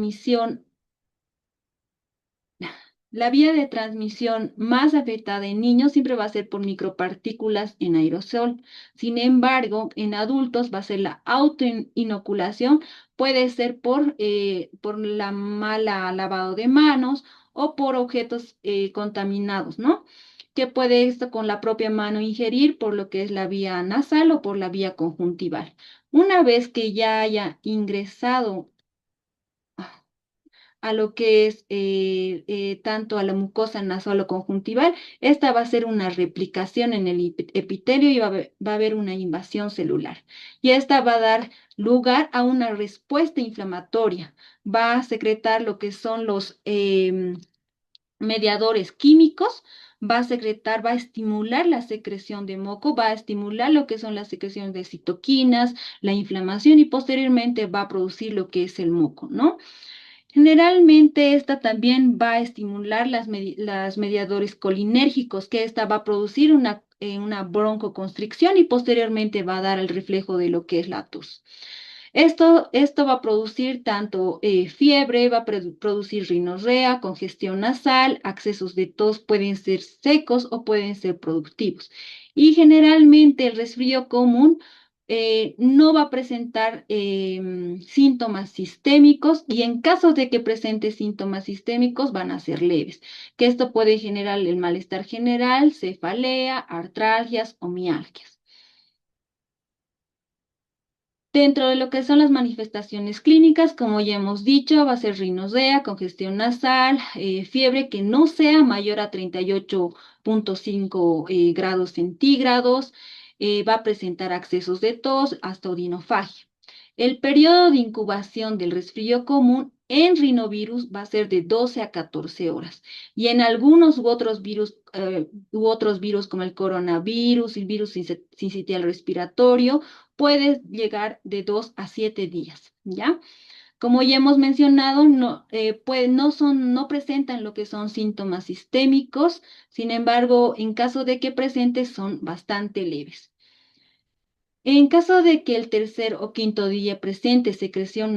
transmisión, la vía de transmisión más afectada en niños siempre va a ser por micropartículas en aerosol. Sin embargo, en adultos va a ser la autoinoculación, puede ser por la mala lavado de manos o por objetos contaminados, ¿no? Que puede esto con la propia mano ingerir por lo que es la vía nasal o por la vía conjuntival. Una vez que ya haya ingresado a lo que es tanto a la mucosa nasal o conjuntival, esta va a ser una replicación en el epitelio y va a haber una invasión celular. Y esta va a dar lugar a una respuesta inflamatoria. Va a secretar lo que son los mediadores químicos, va a secretar, va a estimular la secreción de moco, va a estimular lo que son las secreciones de citoquinas, la inflamación y posteriormente va a producir lo que es el moco, ¿no? Generalmente esta también va a estimular las mediadores colinérgicos, que esta va a producir una broncoconstricción y posteriormente va a dar el reflejo de lo que es la tos. Esto va a producir tanto fiebre, va a producir rinorrea, congestión nasal, accesos de tos pueden ser secos o pueden ser productivos. Y generalmente el resfrío común no va a presentar síntomas sistémicos y en caso de que presente síntomas sistémicos van a ser leves, que esto puede generar el malestar general, cefalea, artralgias o mialgias. Dentro de lo que son las manifestaciones clínicas, como ya hemos dicho, va a ser rinosdea, congestión nasal, fiebre que no sea mayor a 38,5 grados centígrados, va a presentar accesos de tos hasta odinofagia. El periodo de incubación del resfrío común en rinovirus va a ser de 12 a 14 horas y en algunos u otros virus como el coronavirus, el virus sincitial respiratorio, puede llegar de 2 a 7 días, ¿ya? Como ya hemos mencionado, no presentan lo que son síntomas sistémicos, sin embargo, en caso de que presenten, son bastante leves. En caso de que el tercer o quinto día presente secreción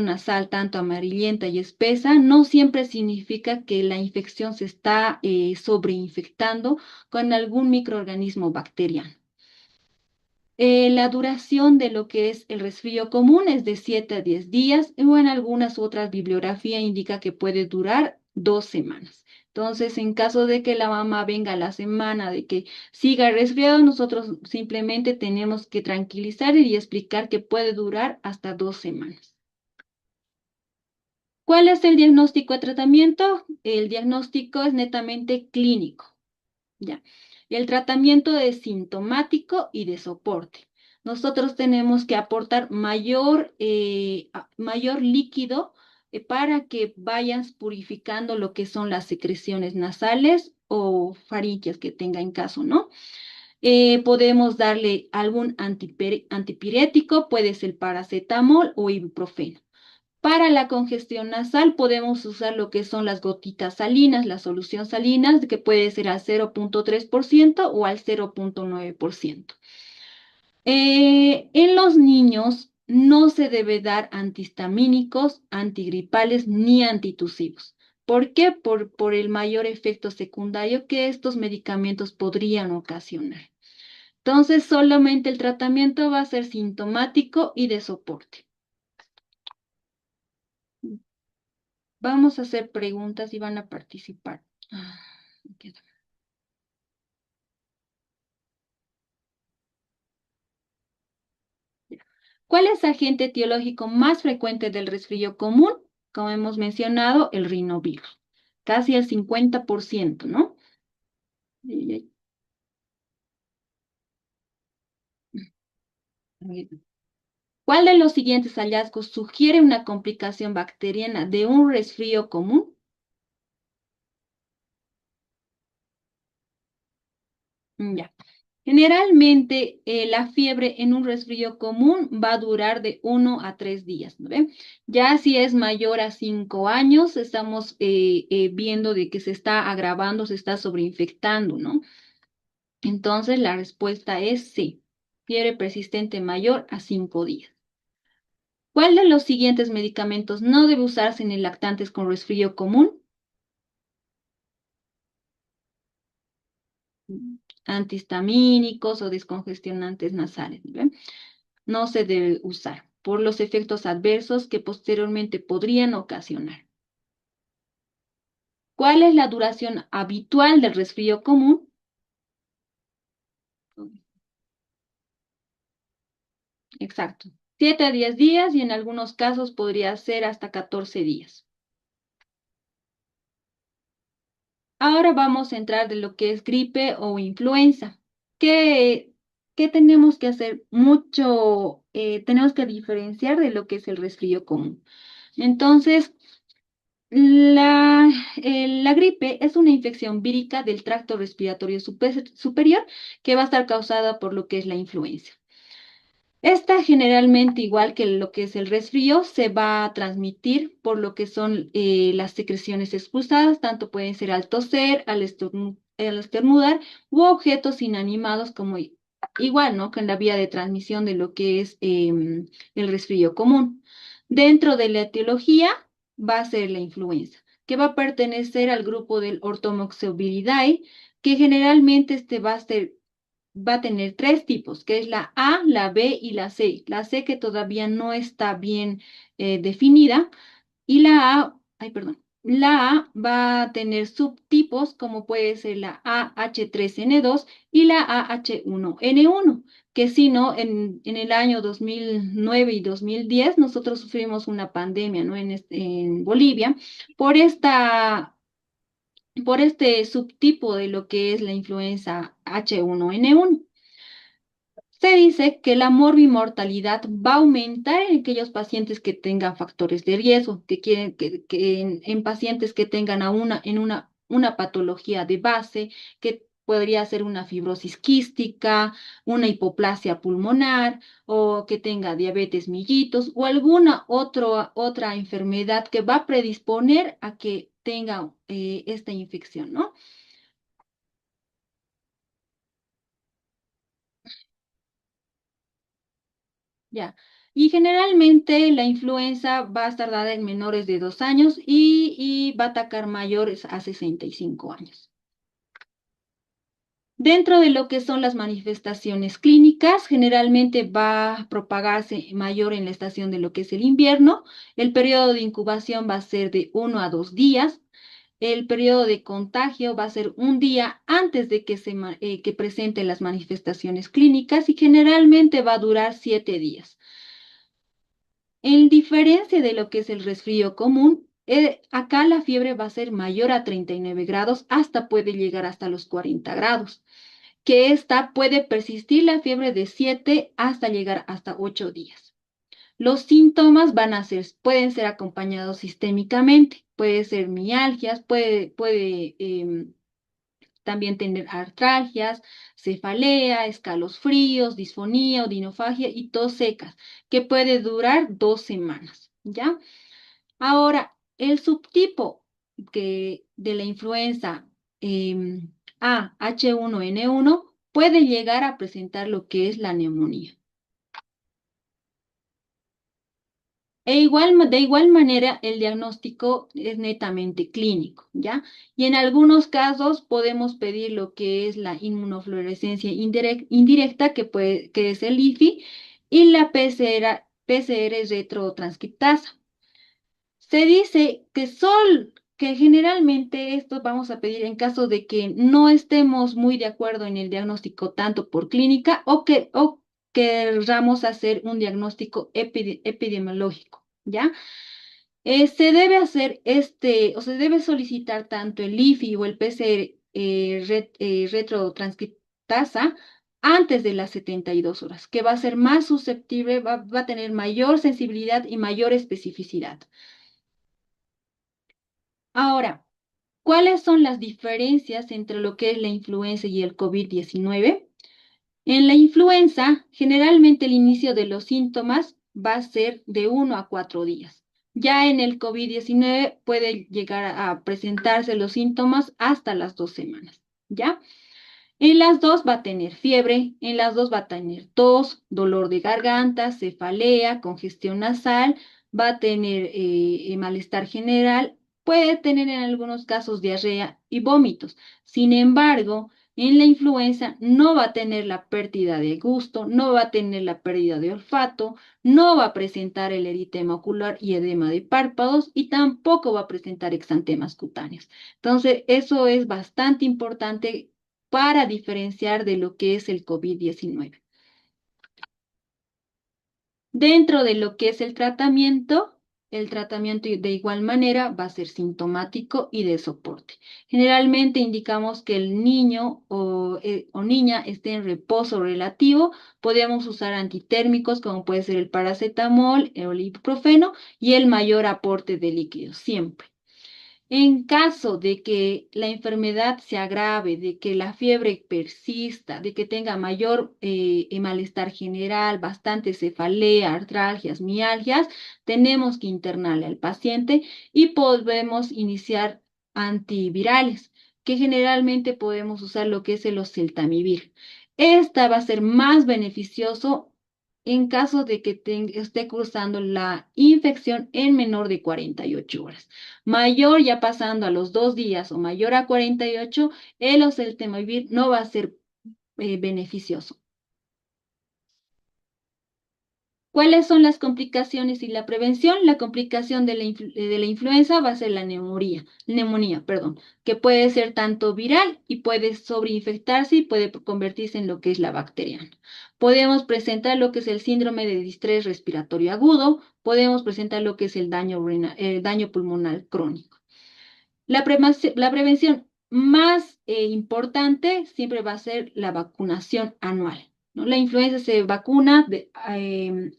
nasal tanto amarillenta y espesa, no siempre significa que la infección se está sobreinfectando con algún microorganismo bacteriano. La duración de lo que es el resfrío común es de 7 a 10 días o en algunas otras bibliografías indica que puede durar 2 semanas. Entonces, en caso de que la mamá venga a la semana de que siga resfriado, nosotros simplemente tenemos que tranquilizar y explicar que puede durar hasta 2 semanas. ¿Cuál es el diagnóstico de tratamiento? El diagnóstico es netamente clínico. Ya. El tratamiento es sintomático y de soporte. Nosotros tenemos que aportar mayor líquido para que vayas purificando lo que son las secreciones nasales o faringias que tenga en caso, ¿no? Podemos darle algún antipirético, puede ser paracetamol o ibuprofeno. Para la congestión nasal podemos usar lo que son las gotitas salinas, la solución salinas, que puede ser al 0,3% o al 0,9%. En los niños no se debe dar antihistamínicos, antigripales ni antitusivos. ¿Por qué? Por el mayor efecto secundario que estos medicamentos podrían ocasionar. Entonces, solamente el tratamiento va a ser sintomático y de soporte. Vamos a hacer preguntas y van a participar. Ok. ¿Cuál es el agente etiológico más frecuente del resfrío común? Como hemos mencionado, el rinovirus. Casi el 50%, ¿no? Y- ¿Cuál de los siguientes hallazgos sugiere una complicación bacteriana de un resfrío común? Ya. Generalmente la fiebre en un resfrío común va a durar de 1 a 3 días, ¿no ven? Ya si es mayor a 5 años, estamos viendo de que se está agravando, se está sobreinfectando, ¿no? Entonces la respuesta es sí. Fiebre persistente mayor a 5 días. ¿Cuál de los siguientes medicamentos no debe usarse en el lactantes con resfrío común? Antihistamínicos o descongestionantes nasales, ¿ven? No se debe usar por los efectos adversos que posteriormente podrían ocasionar. ¿Cuál es la duración habitual del resfrío común? Exacto. 7 a 10 días y en algunos casos podría ser hasta 14 días. Ahora vamos a entrar de lo que es gripe o influenza. ¿Qué, qué tenemos que hacer? Mucho, tenemos que diferenciar de lo que es el resfrío común. Entonces, la gripe es una infección vírica del tracto respiratorio superior que va a estar causada por lo que es la influenza. Esta generalmente, igual que lo que es el resfrío, se va a transmitir por lo que son las secreciones expulsadas, tanto pueden ser al toser, al estornudar u objetos inanimados como igual, ¿no? Que en la vía de transmisión de lo que es el resfrío común. Dentro de la etiología va a ser la influenza, que va a pertenecer al grupo del Orthomoxoviridae, que generalmente este va a tener tres tipos, que es la A, la B y la C. La C que todavía no está bien definida y perdón, la A va a tener subtipos como puede ser la AH3N2 y la AH1N1, que si no, en el año 2009 y 2010 nosotros sufrimos una pandemia, ¿no? En Bolivia por por este subtipo de lo que es la influenza H1N1. Se dice que la morbimortalidad va a aumentar en aquellos pacientes que tengan factores de riesgo, que en pacientes que tengan una patología de base, que podría ser una fibrosis quística, una hipoplasia pulmonar o que tenga diabetes mellitus o alguna otra enfermedad que va a predisponer a que tenga esta infección, ¿no? Ya. Y generalmente la influenza va a estar dada en menores de 2 años y va a atacar mayores a 65 años. Dentro de lo que son las manifestaciones clínicas, generalmente va a propagarse mayor en la estación de lo que es el invierno. El periodo de incubación va a ser de 1 a 2 días. El periodo de contagio va a ser un día antes de que presente las manifestaciones clínicas y generalmente va a durar 7 días. En diferencia de lo que es el resfrío común, acá la fiebre va a ser mayor a 39 grados, hasta puede llegar hasta los 40 grados, que esta puede persistir la fiebre de 7 hasta llegar hasta 8 días. Los síntomas pueden ser acompañados sistémicamente, puede ser mialgias, puede también tener artralgias, cefalea, escalofríos, disfonía, odinofagia y tos secas, que puede durar 2 semanas, ¿ya? Ahora, el subtipo de la influenza A H1N1 puede llegar a presentar lo que es la neumonía. De igual manera, el diagnóstico es netamente clínico, ¿ya? Y en algunos casos podemos pedir lo que es la inmunofluorescencia indirecta, que es el IFI, y la PCR retrotranscriptasa. Se dice que generalmente esto vamos a pedir en caso de que no estemos muy de acuerdo en el diagnóstico tanto por clínica o querramos hacer un diagnóstico epidemiológico, ¿ya? Se debe hacer o se debe solicitar tanto el IFI o el PCR retrotranscriptasa antes de las 72 horas, que va a ser más susceptible, va a tener mayor sensibilidad y mayor especificidad. Ahora, ¿cuáles son las diferencias entre lo que es la influenza y el COVID-19? En la influenza, generalmente el inicio de los síntomas va a ser de 1 a 4 días. Ya en el COVID-19 puede llegar a presentarse los síntomas hasta las 2 semanas, ¿ya? En las dos va a tener fiebre, en las dos va a tener tos, dolor de garganta, cefalea, congestión nasal, va a tener malestar general, puede tener en algunos casos diarrea y vómitos. Sin embargo, en la influenza no va a tener la pérdida de gusto, no va a tener la pérdida de olfato, no va a presentar el eritema ocular y edema de párpados y tampoco va a presentar exantemas cutáneos. Entonces, eso es bastante importante para diferenciar de lo que es el COVID-19. Dentro de lo que es el tratamiento de igual manera va a ser sintomático y de soporte. Generalmente indicamos que el niño o niña esté en reposo relativo. Podemos usar antitérmicos como puede ser el paracetamol, el ibuprofeno y el mayor aporte de líquidos, siempre. En caso de que la enfermedad se agrave, de que la fiebre persista, de que tenga mayor malestar general, bastante cefalea, artralgias, mialgias, tenemos que internarle al paciente y podemos iniciar antivirales, que generalmente podemos usar lo que es el oseltamivir. Esta va a ser más beneficioso en caso de que esté cursando la infección en menor de 48 horas. Mayor ya pasando a los 2 días o mayor a 48, el oseltamivir no va a ser beneficioso. ¿Cuáles son las complicaciones y la prevención? La complicación de la influenza va a ser la neumonía, perdón, que puede ser tanto viral y puede sobreinfectarse y puede convertirse en lo que es la bacteriana. Podemos presentar lo que es el síndrome de distrés respiratorio agudo, podemos presentar lo que es el daño pulmonar crónico. La prevención más importante siempre va a ser la vacunación anual, ¿no? La influenza se vacuna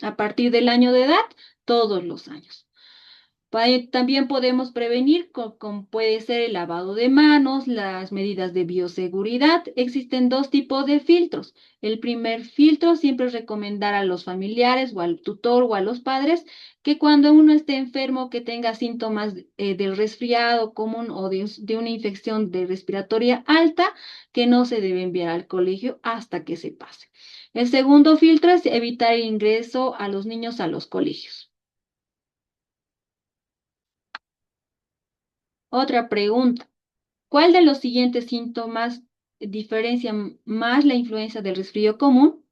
a partir del año de edad todos los años. También podemos prevenir puede ser el lavado de manos, las medidas de bioseguridad. Existen dos tipos de filtros. El primer filtro siempre es recomendar a los familiares o al tutor o a los padres que cuando uno esté enfermo, que tenga síntomas del resfriado común o de una infección de respiratoria alta, que no se debe enviar al colegio hasta que se pase. El segundo filtro es evitar el ingreso a los niños a los colegios. Otra pregunta. ¿Cuál de los siguientes síntomas diferencia más la influencia del resfrío común?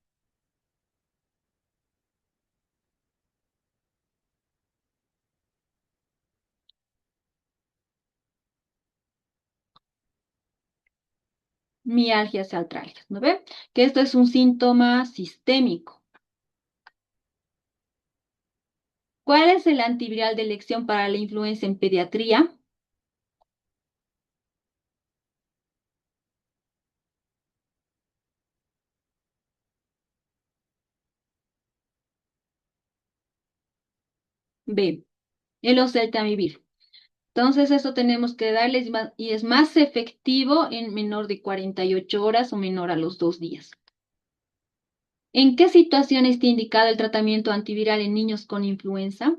Mialgias y artralgias, ¿no ve? Que esto es un síntoma sistémico. ¿Cuál es el antiviral de elección para la influenza en pediatría? B, el oseltamivir. Entonces, eso tenemos que darles y es más efectivo en menor de 48 horas o menor a los 2 días. ¿En qué situación está indicado el tratamiento antiviral en niños con influenza?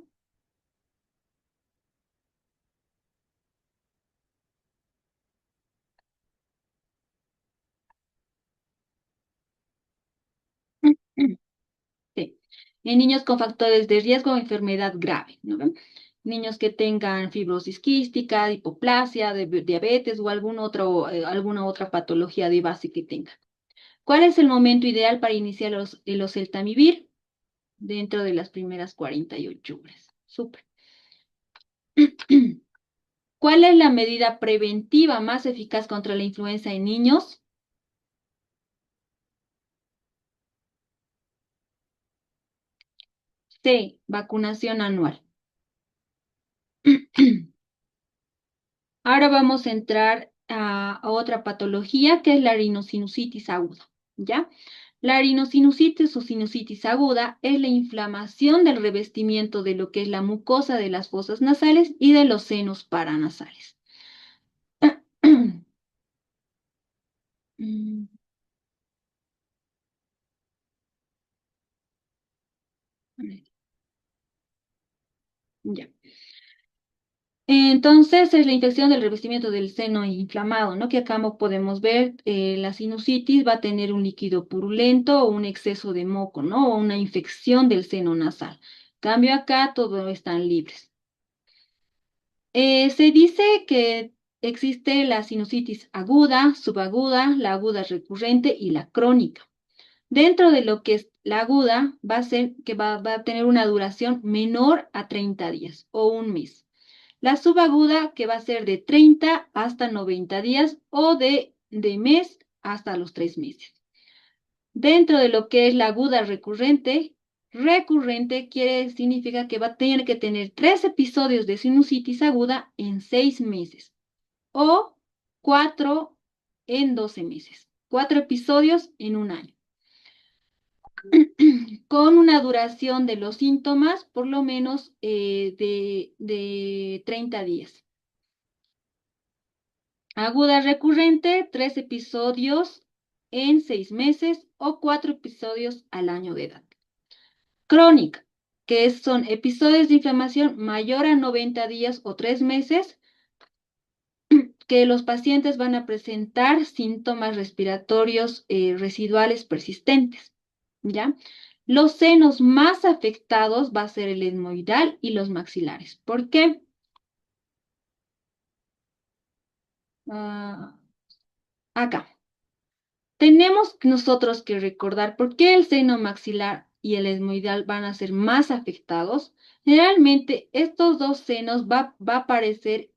Sí. En niños con factores de riesgo o enfermedad grave, ¿no ven? Niños que tengan fibrosis quística, hipoplasia, diabetes o alguna otra patología de base que tengan. ¿Cuál es el momento ideal para iniciar el oseltamivir? Dentro de las primeras 48 horas. Súper. ¿Cuál es la medida preventiva más eficaz contra la influenza en niños? C. Vacunación anual. Ahora vamos a entrar a otra patología que es la rinosinusitis aguda, ¿ya? La rinosinusitis o sinusitis aguda es la inflamación del revestimiento de lo que es la mucosa de las fosas nasales y de los senos paranasales. Mm, a ver, ya. Entonces, es la infección del revestimiento del seno inflamado, ¿no? Que acá podemos ver, la sinusitis va a tener un líquido purulento o un exceso de moco, ¿no? O una infección del seno nasal. Cambio acá, todos están libres. Se dice que existe la sinusitis aguda, subaguda, la aguda recurrente y la crónica. Dentro de lo que es la aguda, va a ser que va a tener una duración menor a 30 días o un mes. La subaguda, que va a ser de 30 hasta 90 días o de mes hasta los 3 meses. Dentro de lo que es la aguda recurrente, significa que va a tener que tener 3 episodios de sinusitis aguda en 6 meses o 4 en 12 meses. 4 episodios en un año. Con una duración de los síntomas por lo menos de 30 días. Aguda recurrente, 3 episodios en 6 meses o 4 episodios al año de edad. Crónica, que son episodios de inflamación mayor a 90 días o 3 meses, que los pacientes van a presentar síntomas respiratorios residuales persistentes, ¿ya? Los senos más afectados va a ser el etmoidal y los maxilares. ¿Por qué? Ah, acá. Tenemos nosotros que recordar por qué el seno maxilar y el etmoidal van a ser más afectados. Generalmente, estos dos senos va a aparecer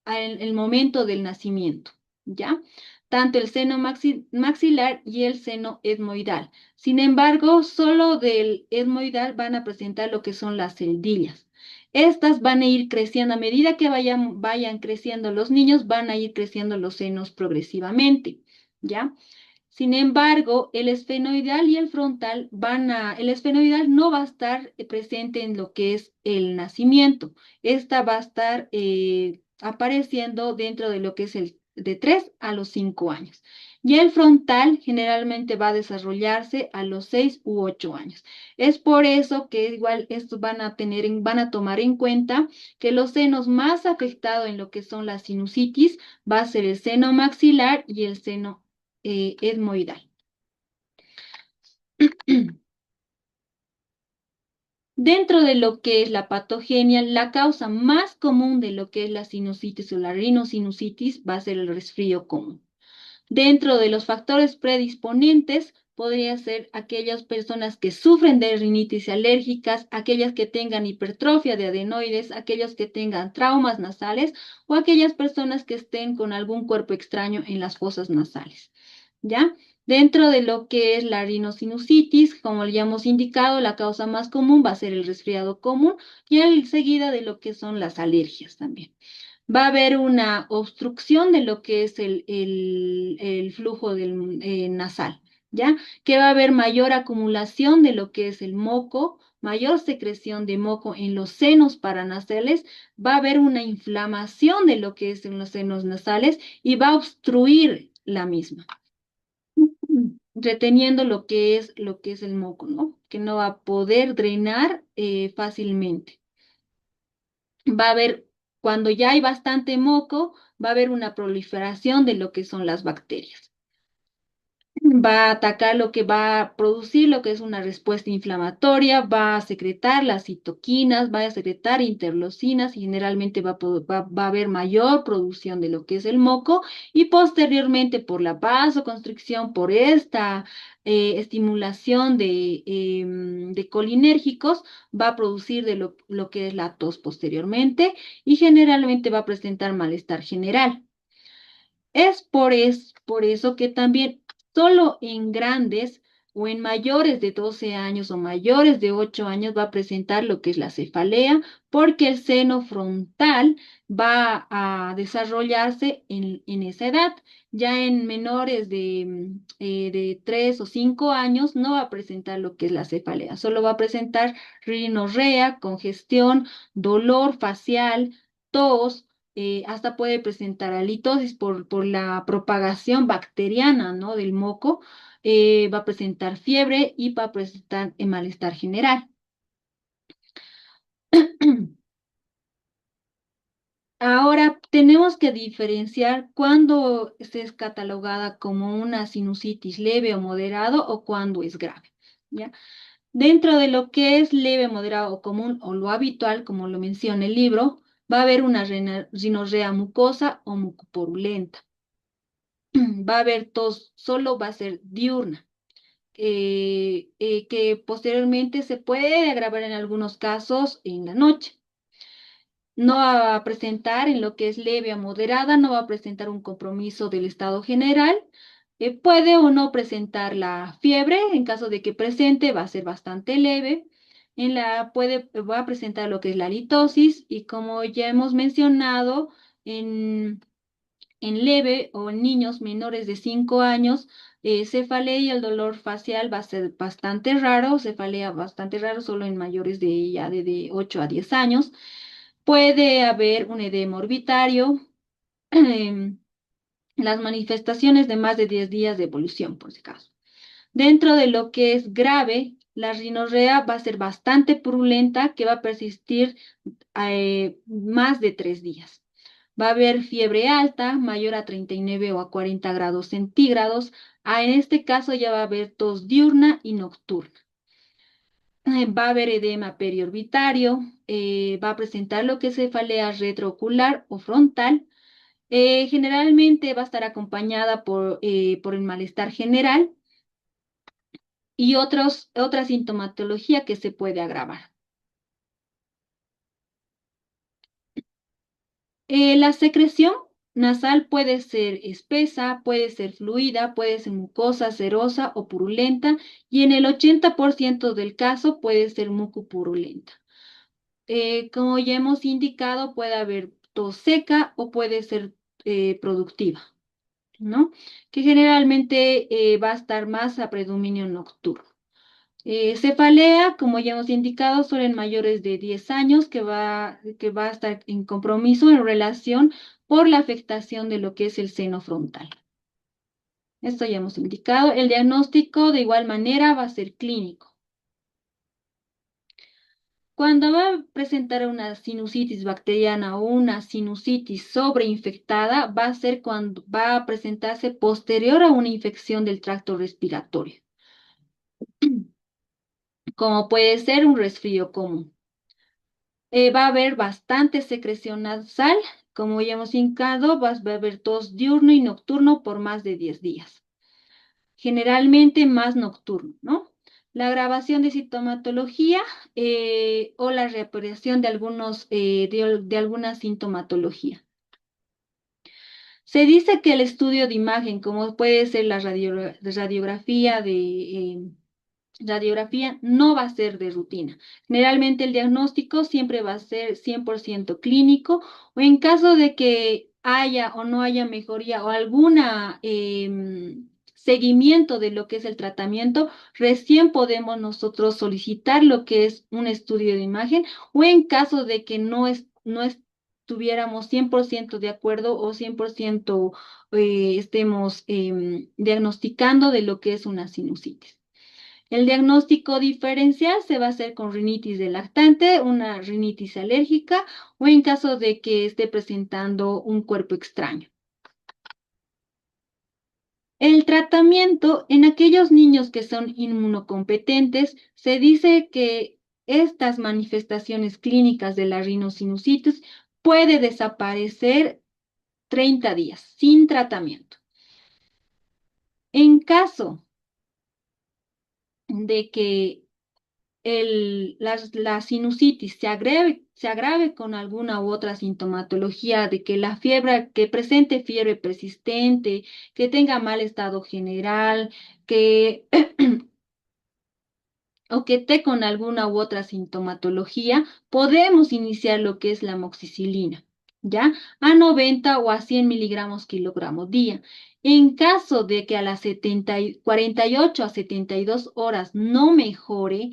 en el momento del nacimiento, ¿ya? Tanto el seno maxilar y el seno etmoidal. Sin embargo, solo del etmoidal van a presentar lo que son las celdillas. Estas van a ir creciendo a medida que vayan creciendo los niños, van a ir creciendo los senos progresivamente, ¿ya? Sin embargo, el esfenoidal y el frontal el esfenoidal no va a estar presente en lo que es el nacimiento. Esta va a estar apareciendo dentro de lo que es el de 3 a los 5 años. Y el frontal generalmente va a desarrollarse a los 6 u 8 años. Es por eso que igual estos van a tomar en cuenta que los senos más afectados en lo que son las sinusitis va a ser el seno maxilar y el seno etmoidal. Dentro de lo que es la patogenia, la causa más común de lo que es la sinusitis o la rinosinusitis va a ser el resfrío común. Dentro de los factores predisponentes, podría ser aquellas personas que sufren de rinitis alérgicas, aquellas que tengan hipertrofia de adenoides, aquellos que tengan traumas nasales o aquellas personas que estén con algún cuerpo extraño en las fosas nasales. ¿Ya? Dentro de lo que es la rinosinusitis, como ya hemos indicado, la causa más común va a ser el resfriado común y enseguida de lo que son las alergias también. Va a haber una obstrucción de lo que es el flujo nasal, ¿ya? Que va a haber mayor acumulación de lo que es el moco, mayor secreción de moco en los senos paranasales, va a haber una inflamación de lo que es en los senos nasales y va a obstruir la misma, reteniendo lo que es el moco, ¿no? Que no va a poder drenar fácilmente. Va a haber, cuando ya hay bastante moco, va a haber una proliferación de lo que son las bacterias. Va a atacar lo que va a producir lo que es una respuesta inflamatoria, va a secretar las citoquinas, va a secretar interleucinas y generalmente va a haber mayor producción de lo que es el moco y posteriormente por la vasoconstricción, por esta estimulación de colinérgicos, va a producir de lo que es la tos posteriormente y generalmente va a presentar malestar general. Por eso que también solo en grandes o en mayores de 12 años o mayores de 8 años va a presentar lo que es la cefalea, porque el seno frontal va a desarrollarse en esa edad. Ya en menores de 3 o 5 años no va a presentar lo que es la cefalea, solo va a presentar rinorrea, congestión, dolor facial, tos, hasta puede presentar halitosis por la propagación bacteriana, ¿no? Del moco, va a presentar fiebre y va a presentar malestar general. Ahora tenemos que diferenciar cuándo es catalogada como una sinusitis leve o moderado o cuándo es grave, ¿ya? Dentro de lo que es leve, moderado o común o lo habitual, como lo menciona el libro, va a haber una rinorrea mucosa o mucopurulenta. Va a haber tos, solo va a ser diurna, que posteriormente se puede agravar en algunos casos en la noche. No va a presentar en lo que es leve o moderada, no va a presentar un compromiso del estado general. Puede o no presentar la fiebre, en caso de que presente va a ser bastante leve. Va a presentar lo que es la litosis y como ya hemos mencionado, en, en leve o en niños menores de 5 años, cefalea y el dolor facial va a ser bastante raro, cefalea bastante raro solo en mayores de 8 a 10 años. Puede haber un edema orbitario, em, las manifestaciones de más de 10 días de evolución, por si acaso. Dentro de lo que es grave, la rinorrea va a ser bastante purulenta, que va a persistir más de 3 días. Va a haber fiebre alta, mayor a 39 o a 40 grados centígrados. En este caso ya va a haber tos diurna y nocturna. Va a haber edema periorbitario, va a presentar lo que es cefalea retroocular o frontal. Generalmente va a estar acompañada por el malestar general y otra sintomatología que se puede agravar. La secreción nasal puede ser espesa, puede ser fluida, puede ser mucosa, serosa o purulenta y en el 80% del caso puede ser mucopurulenta. Como ya hemos indicado, puede haber tos seca o puede ser productiva, ¿no? Que generalmente va a estar más a predominio nocturno. Cefalea, como ya hemos indicado, solo en mayores de 10 años que va a estar en compromiso en relación por la afectación de lo que es el seno frontal. Esto ya hemos indicado. El diagnóstico de igual manera va a ser clínico. Cuando va a presentar una sinusitis bacteriana o una sinusitis sobreinfectada, va a ser cuando va a presentarse posterior a una infección del tracto respiratorio, como puede ser un resfrío común. Va a haber bastante secreción nasal, como ya hemos indicado, va a haber tos diurno y nocturno por más de 10 días. Generalmente más nocturno, ¿no? La agravación de sintomatología o la reaparición de alguna sintomatología. Se dice que el estudio de imagen, como puede ser la radiografía, no va a ser de rutina. Generalmente el diagnóstico siempre va a ser 100% clínico o en caso de que haya o no haya mejoría o alguna seguimiento de lo que es el tratamiento, recién podemos nosotros solicitar lo que es un estudio de imagen o en caso de que no estuviéramos 100% de acuerdo o 100% estemos diagnosticando de lo que es una sinusitis. El diagnóstico diferencial se va a hacer con rinitis de lactante, una rinitis alérgica o en caso de que esté presentando un cuerpo extraño. El tratamiento en aquellos niños que son inmunocompetentes, se dice que estas manifestaciones clínicas de la rinosinusitis puede desaparecer 30 días sin tratamiento. En caso de que la sinusitis se agrave con alguna u otra sintomatología, de que la fiebre, que presente fiebre persistente, que tenga mal estado general, que o que esté con alguna u otra sintomatología, podemos iniciar lo que es la amoxicilina, ¿ya? A 90 o a 100 miligramos kilogramo día. En caso de que a las 48 a 72 horas no mejore,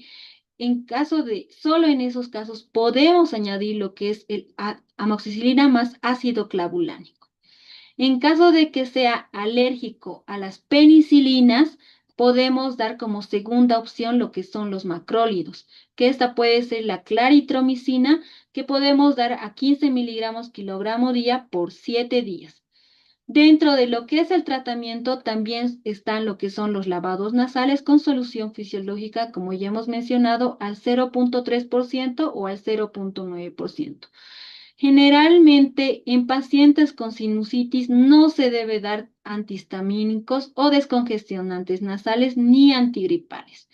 solo en esos casos podemos añadir lo que es el amoxicilina más ácido clavulánico. En caso de que sea alérgico a las penicilinas, podemos dar como segunda opción lo que son los macrólidos, que esta puede ser la claritromicina, que podemos dar a 15 miligramos kilogramo día por 7 días. Dentro de lo que es el tratamiento también están lo que son los lavados nasales con solución fisiológica, como ya hemos mencionado, al 0,3% o al 0,9%. Generalmente en pacientes con sinusitis no se debe dar antihistamínicos o descongestionantes nasales ni antigripales.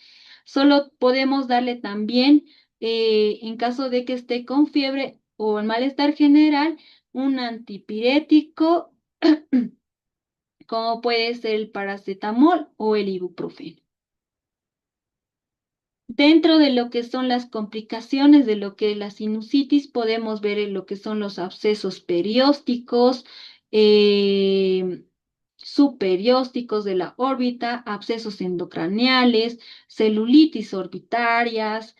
Solo podemos darle también, en caso de que esté con fiebre o el malestar general, un antipirético como puede ser el paracetamol o el ibuprofeno. Dentro de lo que son las complicaciones de lo que es la sinusitis, podemos ver en lo que son los abscesos periósticos, subperiósticos de la órbita, abscesos endocraneales, celulitis orbitarias,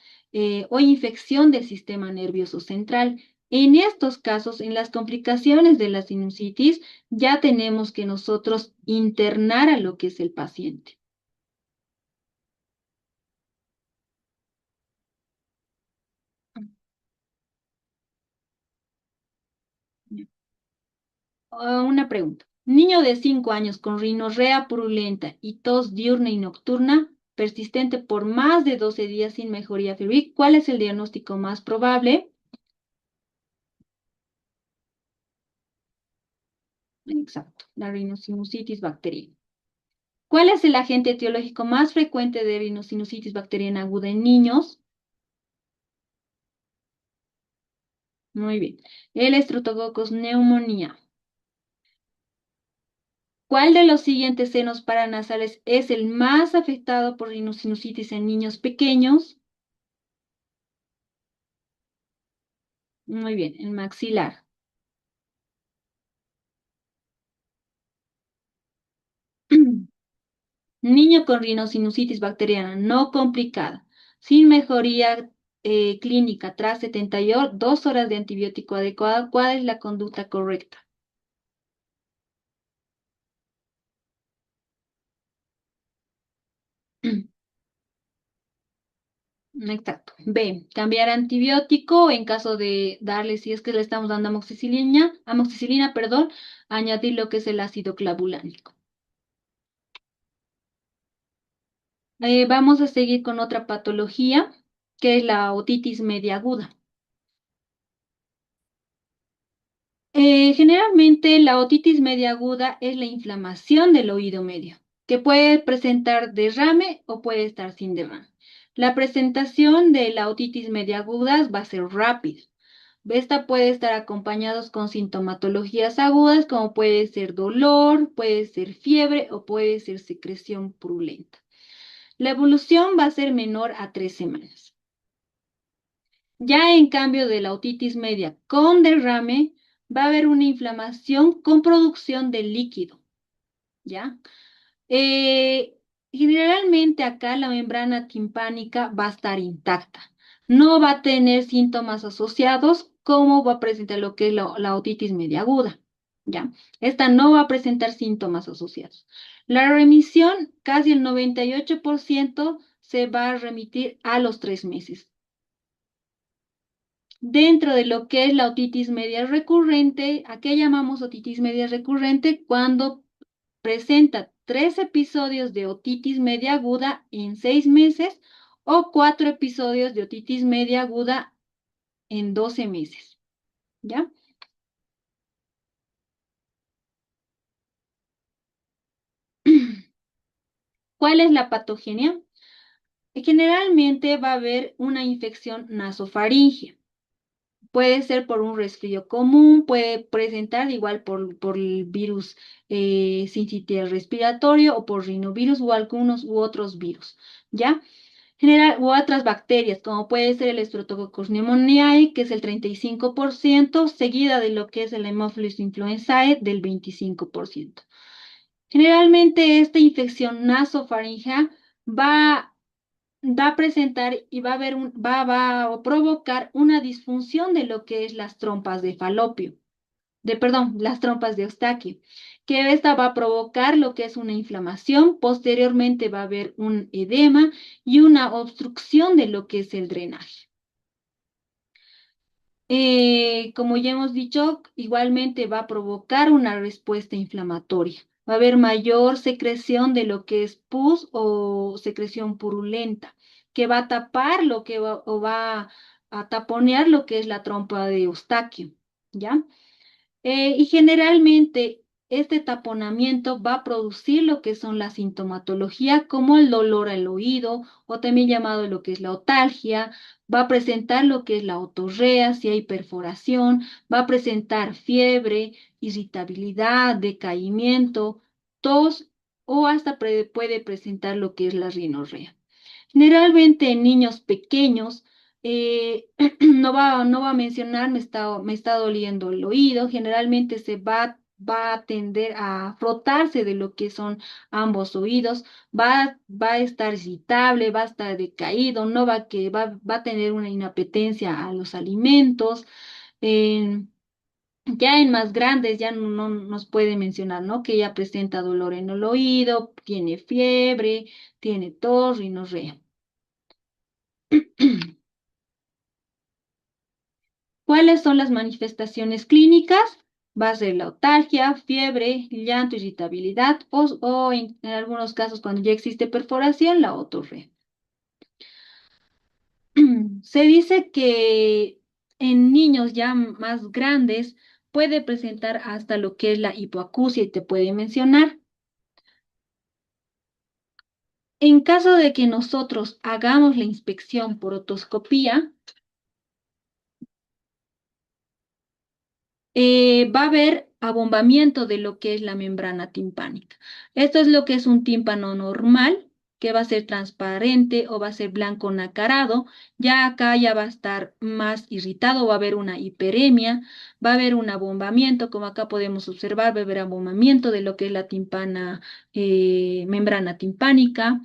o infección del sistema nervioso central. En estos casos, en las complicaciones de la sinusitis, ya tenemos que nosotros internar a lo que es el paciente. Una pregunta. Niño de 5 años con rinorrea purulenta y tos diurna y nocturna persistente por más de 12 días sin mejoría febril. ¿Cuál es el diagnóstico más probable? Exacto, la rinosinusitis bacteriana. ¿Cuál es el agente etiológico más frecuente de rinosinusitis bacteriana aguda en niños? Muy bien. El Streptococcus pneumoniae. ¿Cuál de los siguientes senos paranasales es el más afectado por rinosinusitis en niños pequeños? Muy bien, el maxilar. Niño con rinosinusitis bacteriana no complicada, sin mejoría clínica tras 72 horas de antibiótico adecuado, ¿cuál es la conducta correcta? Exacto. B, cambiar antibiótico en caso de darle, si es que le estamos dando amoxicilina, perdón, añadir lo que es el ácido clavulánico. Vamos a seguir con otra patología, que es la otitis media aguda. Generalmente la otitis media aguda es la inflamación del oído medio, que puede presentar derrame o puede estar sin derrame. La presentación de la otitis media aguda va a ser rápida. Esta puede estar acompañados con sintomatologías agudas como puede ser dolor, puede ser fiebre o puede ser secreción purulenta. La evolución va a ser menor a 3 semanas. Ya en cambio de la otitis media con derrame, va a haber una inflamación con producción de líquido, ¿ya? Eh, Generalmente acá la membrana timpánica va a estar intacta. No va a tener síntomas asociados como va a presentar lo que es la otitis media aguda, ¿ya? Esta no va a presentar síntomas asociados. La remisión, casi el 98%, se va a remitir a los 3 meses. Dentro de lo que es la otitis media recurrente, ¿a qué llamamos otitis media recurrente? Cuando presenta 3 episodios de otitis media aguda en 6 meses o 4 episodios de otitis media aguda en 12 meses. ¿Ya? ¿Cuál es la patogenia? Generalmente va a haber una infección nasofaringea. Puede ser por un resfrío común, puede presentar igual por el virus sincitial respiratorio o por rinovirus o algunos u otros virus, ¿ya? General, u otras bacterias, como puede ser el Streptococcus pneumoniae, que es el 35%, seguida de lo que es el Haemophilus influenzae del 25%. Generalmente esta infección nasofaringea va va a presentar y va a haber va a provocar una disfunción de lo que es las trompas de falopio, perdón, las trompas de Eustaquio, que esta va a provocar lo que es una inflamación, posteriormente va a haber un edema y una obstrucción de lo que es el drenaje. Como ya hemos dicho, igualmente va a provocar una respuesta inflamatoria. Va a haber mayor secreción de lo que es pus o secreción purulenta, que va a tapar lo que va, o va a taponear lo que es la trompa de Eustaquio, ¿ya? Y generalmente este taponamiento va a producir lo que son la sintomatología como el dolor al oído o también llamado lo que es la otalgia, va a presentar lo que es la otorrea si hay perforación, va a presentar fiebre, irritabilidad, decaimiento, tos o hasta puede presentar lo que es la rinorrea. Generalmente en niños pequeños, no va a mencionar, me está doliendo el oído, generalmente va a tender a frotarse de lo que son ambos oídos, va a estar irritable, va a estar decaído, no va, que, va a tener una inapetencia a los alimentos. en- ya en más grandes ya no nos puede mencionar, ¿no? Que ya presenta dolor en el oído, tiene fiebre, tiene tos, rinorrea. ¿Cuáles son las manifestaciones clínicas? Va a ser la otalgia, fiebre, llanto, irritabilidad o en algunos casos cuando ya existe perforación, la otorrea. Se dice que en niños ya más grandes puede presentar hasta lo que es la hipoacusia y te puede mencionar. En caso de que nosotros hagamos la inspección por otoscopía, va a haber abombamiento de lo que es la membrana timpánica. Esto es lo que es un tímpano normal, que va a ser transparente o va a ser blanco nacarado. Ya acá ya va a estar más irritado, va a haber una hiperemia, va a haber un abombamiento, como acá podemos observar, va a haber abombamiento de lo que es la membrana timpánica.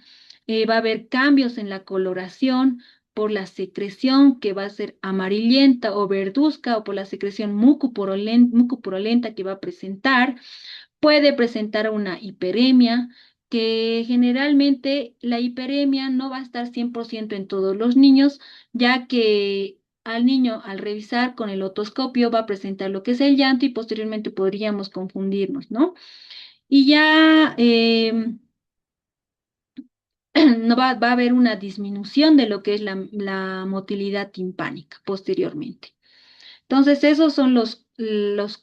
Va a haber cambios en la coloración por la secreción que va a ser amarillenta o verduzca o por la secreción mucopurulenta que va a presentar. Puede presentar una hiperemia, que generalmente la hiperemia no va a estar 100% en todos los niños, ya que al niño al revisar con el otoscopio va a presentar lo que es el llanto y posteriormente podríamos confundirnos, ¿no? Y ya va a haber una disminución de lo que es la motilidad timpánica posteriormente. Entonces, esos son los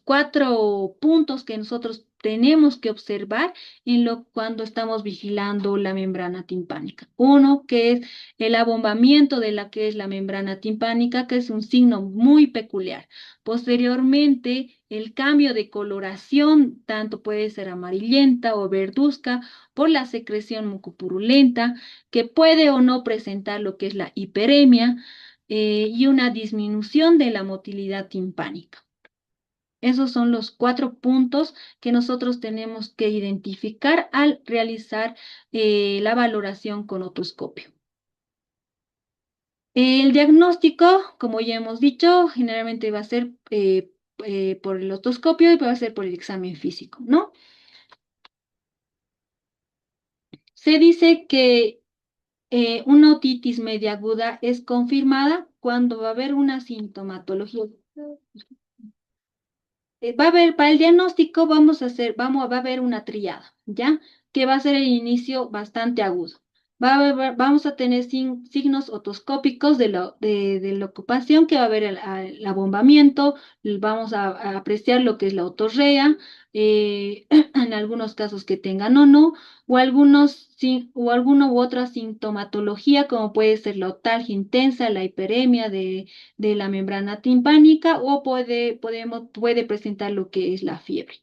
4 puntos que nosotros tenemos que observar cuando estamos vigilando la membrana timpánica. Uno, que es el abombamiento de la que es la membrana timpánica, que es un signo muy peculiar. Posteriormente, el cambio de coloración, tanto puede ser amarillenta o verduzca por la secreción mucopurulenta, que puede o no presentar lo que es la hiperemia y una disminución de la motilidad timpánica. Esos son los 4 puntos que nosotros tenemos que identificar al realizar la valoración con otoscopio. El diagnóstico, como ya hemos dicho, generalmente va a ser por el otoscopio y va a ser por el examen físico, ¿no? Se dice que una otitis media aguda es confirmada cuando va a haber una sintomatología. Va a haber, para el diagnóstico va a haber una triada, ¿ya? Que va a ser el inicio bastante agudo. Vamos a tener signos otoscópicos de la ocupación, que va a haber el abombamiento, vamos a apreciar lo que es la otorrea, en algunos casos que tengan o no, o alguna u otra sintomatología, como puede ser la otalgia intensa, la hiperemia de la membrana timpánica o puede presentar lo que es la fiebre.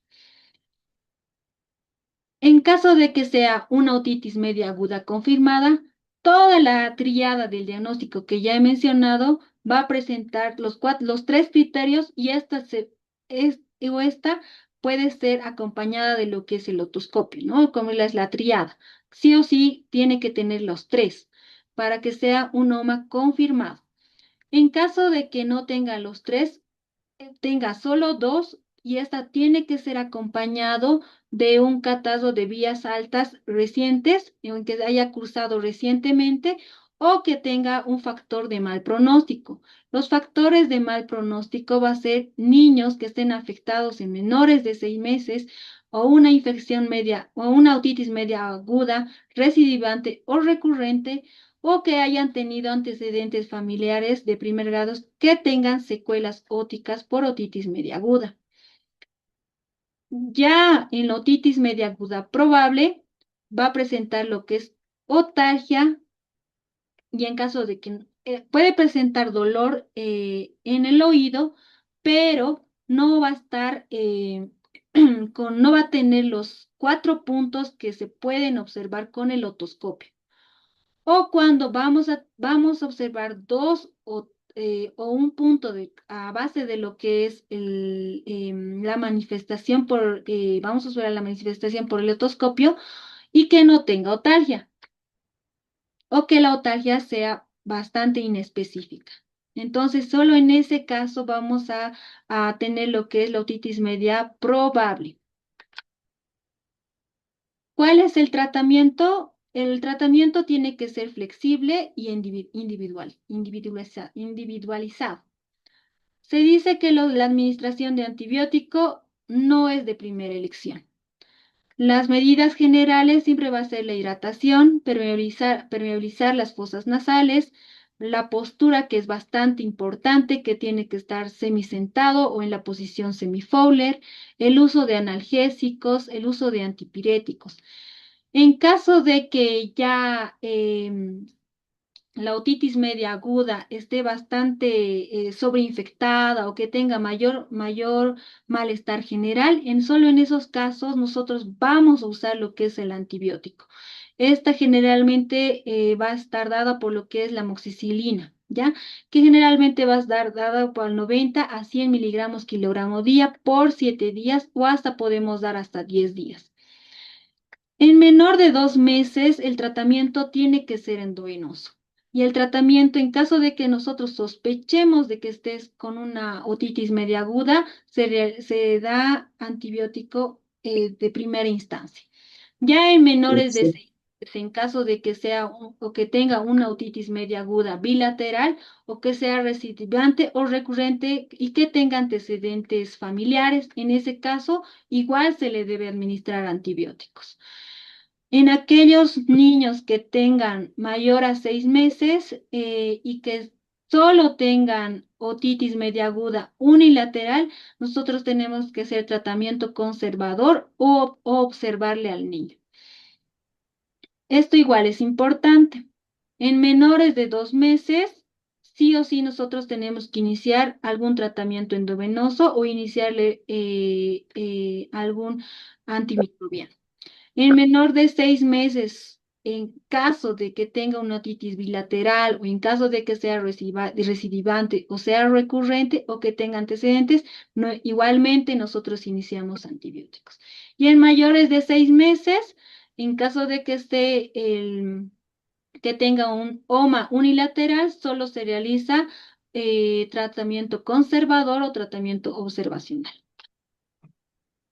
En caso de que sea una otitis media aguda confirmada, toda la triada del diagnóstico que ya he mencionado va a presentar los 3 criterios y esta puede ser acompañada de lo que es el otoscopio, ¿no? Como es la triada. Sí o sí tiene que tener los 3 para que sea un OMA confirmado. En caso de que no tenga los 3, tenga solo 2, y esta tiene que ser acompañado de un catastro de vías altas recientes, en que haya cursado recientemente o que tenga un factor de mal pronóstico. Los factores de mal pronóstico va a ser niños que estén afectados en menores de 6 meses o una infección media o una otitis media aguda, recidivante o recurrente o que hayan tenido antecedentes familiares de primer grado que tengan secuelas óticas por otitis media aguda. Ya en la otitis media aguda probable va a presentar lo que es otalgia y en caso de que puede presentar dolor en el oído, pero no va a estar no va a tener los 4 puntos que se pueden observar con el otoscopio. O cuando vamos a observar dos o un punto a base de lo que es la manifestación vamos a observar la manifestación por el otoscopio y que no tenga otalgia o que la otalgia sea bastante inespecífica. Entonces, solo en ese caso vamos a tener lo que es la otitis media probable. ¿Cuál es el tratamiento? El tratamiento tiene que ser flexible y individualizado. Se dice que la administración de antibiótico no es de primera elección. Las medidas generales siempre va a ser la hidratación, permeabilizar las fosas nasales, la postura que es bastante importante, que tiene que estar semisentado o en la posición semifowler, el uso de analgésicos, el uso de antipiréticos. En caso de que ya la otitis media aguda esté bastante sobreinfectada o que tenga mayor malestar general, solo en esos casos nosotros vamos a usar lo que es el antibiótico. Esta generalmente va a estar dada por lo que es la amoxicilina, ¿ya? Que generalmente va a estar dada por 90 a 100 miligramos kilogramo día por 7 días o hasta podemos dar hasta 10 días. En menor de 2 meses, el tratamiento tiene que ser endovenoso. Y el tratamiento, en caso de que nosotros sospechemos de que estés con una otitis media aguda, se da antibiótico de primera instancia. Ya en menores de Sí. 6 meses, en caso de que sea o que tenga una otitis media aguda bilateral o que sea recidivante o recurrente y que tenga antecedentes familiares, en ese caso, igual se le debe administrar antibióticos. En aquellos niños que tengan mayor a 6 meses y que solo tengan otitis media aguda unilateral, nosotros tenemos que hacer tratamiento conservador o observarle al niño. Esto igual es importante. En menores de 2 meses, sí o sí nosotros tenemos que iniciar algún tratamiento endovenoso o iniciarle algún antimicrobiano. En menor de 6 meses, en caso de que tenga una otitis bilateral o en caso de que sea recidivante o sea recurrente o que tenga antecedentes, igualmente nosotros iniciamos antibióticos. Y en mayores de 6 meses, en caso de que tenga un OMA unilateral, solo se realiza tratamiento conservador o tratamiento observacional.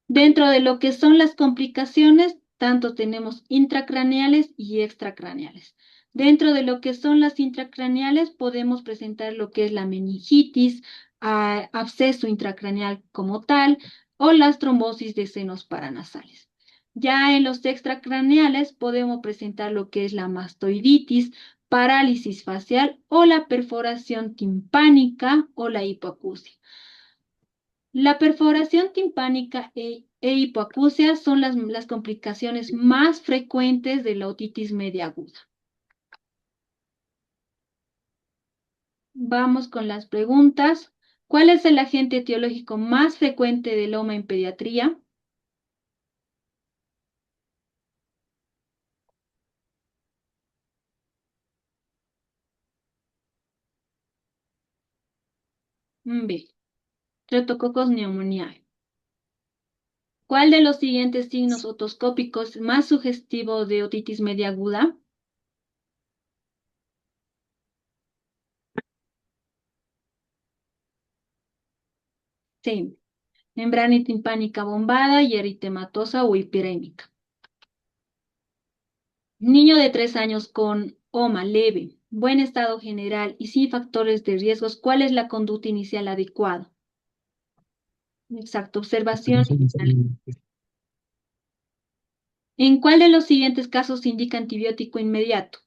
Dentro de lo que son las complicaciones, tanto tenemos intracraneales y extracraneales. Dentro de lo que son las intracraneales, podemos presentar lo que es la meningitis, absceso intracraneal como tal, o las trombosis de senos paranasales. Ya en los extracraneales podemos presentar lo que es la mastoiditis, parálisis facial o la perforación timpánica o la hipoacusia. La perforación timpánica e hipoacusia son las complicaciones más frecuentes de la otitis media aguda. Vamos con las preguntas. ¿Cuál es el agente etiológico más frecuente del loma en pediatría? B. Streptococcus pneumoniae. ¿Cuál de los siguientes signos otoscópicos es más sugestivo de otitis media aguda? Sí. membrana timpánica bombada y eritematosa o hiperémica. Niño de 3 años con OMA leve, buen estado general y sin factores de riesgos, ¿cuál es la conducta inicial adecuada? Exacto, observación. ¿En cuál de los siguientes casos se indica antibiótico inmediato?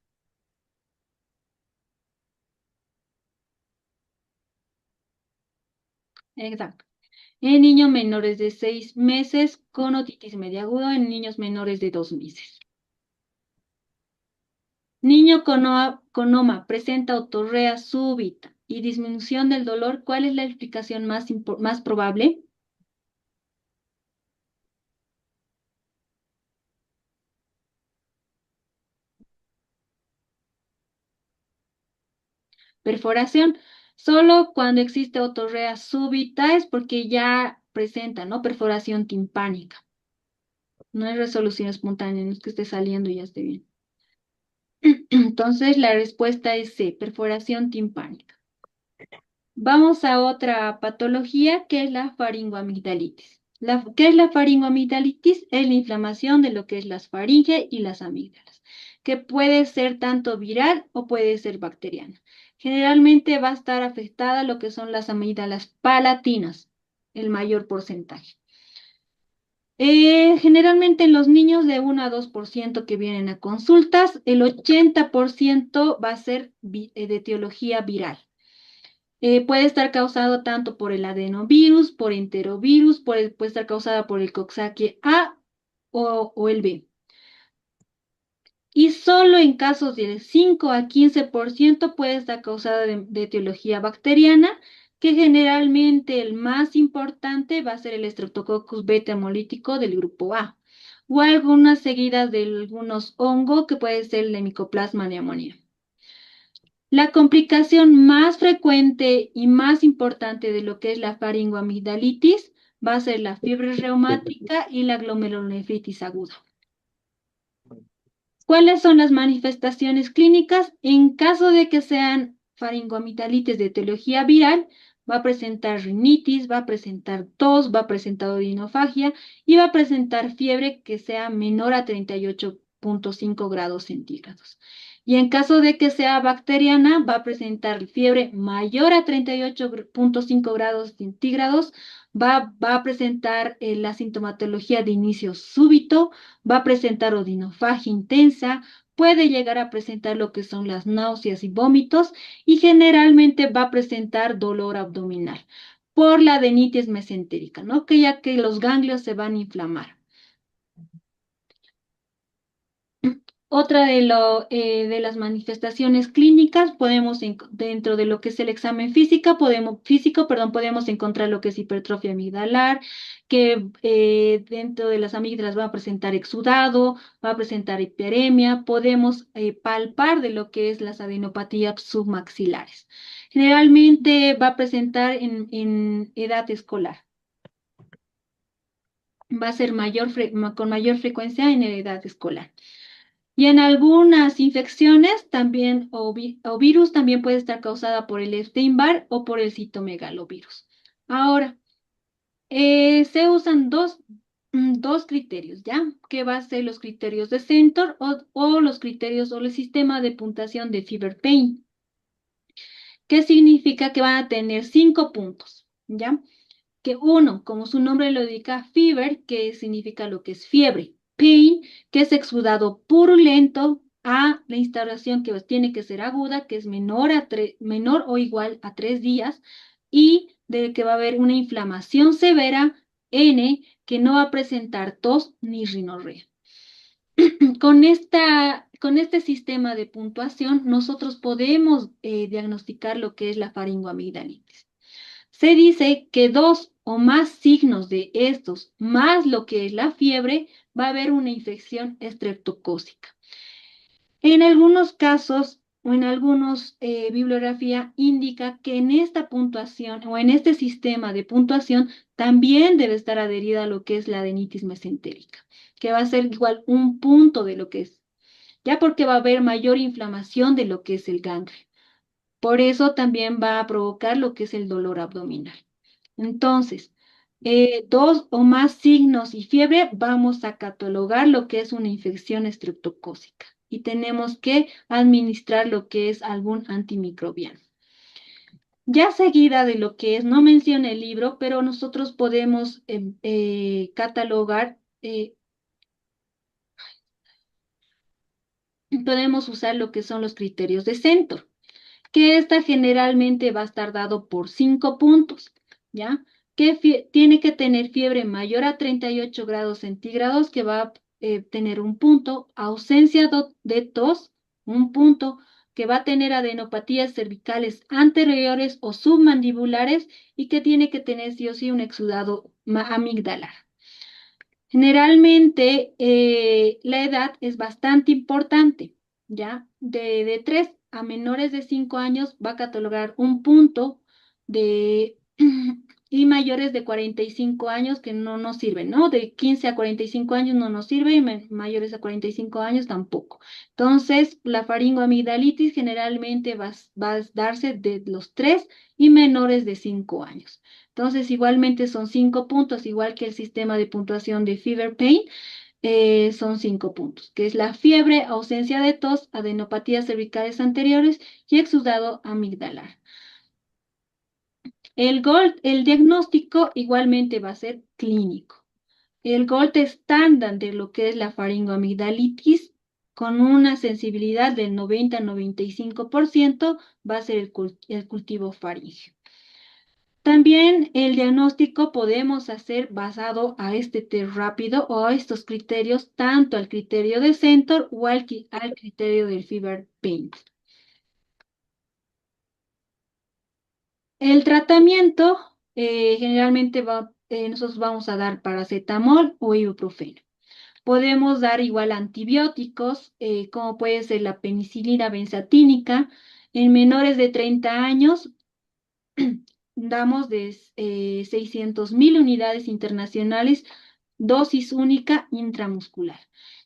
Exacto. En niños menores de 6 meses con otitis media aguda, en niños menores de 2 meses. Niño con OMA presenta otorrea súbita y disminución del dolor. ¿Cuál es la explicación más probable? Perforación. Solo cuando existe otorrea súbita es porque ya presenta, ¿no? Perforación timpánica. No es resolución espontánea, no es que esté saliendo y ya esté bien. Entonces, la respuesta es C, perforación timpánica. Vamos a otra patología que es la faringoamigdalitis. ¿Qué es la faringoamigdalitis? Es la inflamación de lo que es las faringe y las amígdalas, que puede ser tanto viral o puede ser bacteriana. Generalmente va a estar afectada lo que son las amígdalas palatinas, el mayor porcentaje. Generalmente en los niños de 1 a 2% que vienen a consultas, el 80% va a ser de etiología viral. Puede estar causado tanto por el adenovirus, por enterovirus, puede estar causada por el Coxsackie A o el B. Y solo en casos del 5 a 15% puede estar causada de etiología bacteriana, que generalmente el más importante va a ser el Streptococcus beta hemolítico del grupo A, o algunas seguidas de algunos hongos que puede ser el Mycoplasma pneumoniae. La complicación más frecuente y más importante de lo que es la faringoamigdalitis va a ser la fiebre reumática y la glomerulonefritis aguda. ¿Cuáles son las manifestaciones clínicas? En caso de que sean faringoamigdalitis de etiología viral, va a presentar rinitis, va a presentar tos, va a presentar odinofagia y va a presentar fiebre que sea menor a 38,5 grados centígrados. Y en caso de que sea bacteriana, va a presentar fiebre mayor a 38,5 grados centígrados, va a presentar la sintomatología de inicio súbito, va a presentar odinofagia intensa, puede llegar a presentar lo que son las náuseas y vómitos y generalmente va a presentar dolor abdominal por la adenitis mesentérica, ¿no? Que ya que los ganglios se van a inflamar. Otra de las manifestaciones clínicas, dentro de lo que es el examen podemos encontrar lo que es hipertrofia amigdalar, que dentro de las amígdalas va a presentar exudado, va a presentar hiperemia, podemos palpar de lo que es las adenopatías submaxilares. Generalmente va a presentar en edad escolar. Va a ser con mayor frecuencia en edad escolar. Y en algunas infecciones también o virus también puede estar causada por el Epstein-Barr o por el citomegalovirus. Ahora, se usan dos criterios, ¿ya? Que va a ser los criterios de Centor o los criterios o el sistema de puntuación de Fever Pain. ¿Qué significa? Que van a tener 5 puntos, ¿ya? Que uno, como su nombre lo indica, fever, que significa lo que es fiebre, pain, que es exudado purulento, a la instalación que tiene que ser aguda, que es menor o igual a 3 días, y de que va a haber una inflamación severa, N, que no va a presentar tos ni rinorrea. Con este sistema de puntuación, nosotros podemos diagnosticar lo que es la faringoamigdalitis. Se dice que 2 o más signos de estos, más lo que es la fiebre, va a haber una infección estreptocócica. En algunos casos o en algunos bibliografía indica que en esta puntuación o en este sistema de puntuación también debe estar adherida a lo que es la adenitis mesentérica, que va a ser igual un punto de lo que es, ya porque va a haber mayor inflamación de lo que es el ganglio. Por eso también va a provocar lo que es el dolor abdominal. Entonces, dos o más signos y fiebre, vamos a catalogar lo que es una infección estreptocócica y tenemos que administrar lo que es algún antimicrobiano. Ya seguida de lo que es, no menciona el libro, pero nosotros podemos catalogar, podemos usar lo que son los criterios de Centor, que esta generalmente va a estar dado por 5 puntos, ¿ya? Que tiene que tener fiebre mayor a 38 grados centígrados, que va a tener un punto, ausencia de tos, un punto, que va a tener adenopatías cervicales anteriores o submandibulares y que tiene que tener sí o sí un exudado amigdalar. Generalmente la edad es bastante importante, ¿ya? De 3 a menores de 5 años va a catalogar un punto de y mayores de 45 años que no nos sirven, ¿no? De 15 a 45 años no nos sirve y mayores a 45 años tampoco. Entonces, la faringoamigdalitis generalmente va a darse de los 3 y menores de 5 años. Entonces, igualmente son 5 puntos, igual que el sistema de puntuación de Fever Pain, son 5 puntos, que es la fiebre, ausencia de tos, adenopatías cervicales anteriores y exudado amigdalar. El diagnóstico igualmente va a ser clínico. El gold estándar de lo que es la faringoamigdalitis, con una sensibilidad del 90-95%, va a ser el cultivo faríngeo. También el diagnóstico podemos hacer basado a este test rápido o a estos criterios, tanto al criterio de Centor o al criterio del Fever Paint. El tratamiento generalmente nosotros vamos a dar paracetamol o ibuprofeno. Podemos dar igual antibióticos, como puede ser la penicilina benzatínica. En menores de 30 años damos de 600.000 unidades internacionales, dosis única intramuscular.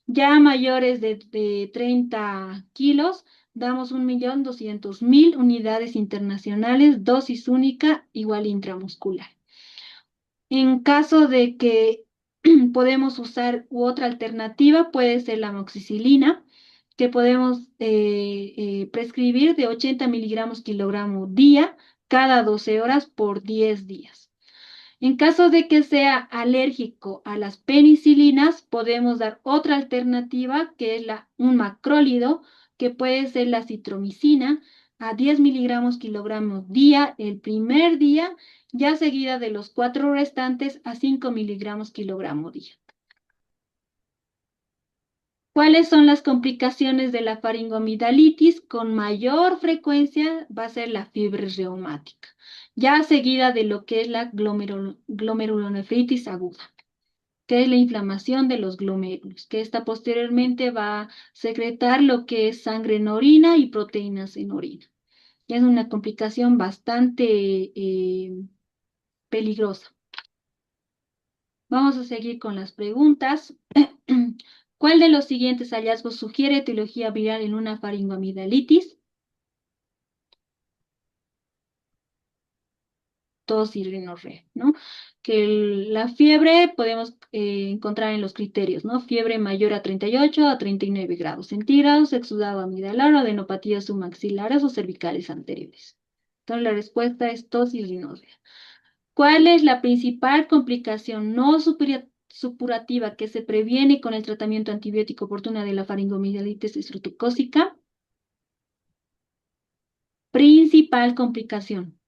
Ya mayores de 30 kilos, damos 1.200.000 unidades internacionales, dosis única igual intramuscular. En caso de que podemos usar otra alternativa, puede ser la amoxicilina, que podemos prescribir de 80 miligramos kilogramo día cada 12 horas por 10 días. En caso de que sea alérgico a las penicilinas, podemos dar otra alternativa que es un macrólido, que puede ser la citromicina a 10 miligramos kilogramo día el primer día, ya seguida de los 4 restantes a 5 miligramos kilogramo día. ¿Cuáles son las complicaciones de la faringoamigdalitis? Con mayor frecuencia va a ser la fiebre reumática, ya seguida de lo que es la glomerulonefritis aguda, que es la inflamación de los glomérulos, que esta posteriormente va a secretar lo que es sangre en orina y proteínas en orina. Es una complicación bastante peligrosa. Vamos a seguir con las preguntas. ¿Cuál de los siguientes hallazgos sugiere etiología viral en una faringoamigdalitis? Tos y rinorrea, ¿no? Que la fiebre podemos encontrar en los criterios, ¿no? Fiebre mayor a 38 a 39 grados centígrados, exudado amigdalar, adenopatías submaxilares o cervicales anteriores. Entonces la respuesta es tos y rinorrea. ¿Cuál es la principal complicación no supurativa que se previene con el tratamiento antibiótico oportuno de la faringoamigdalitis estreptocócica? Principal complicación.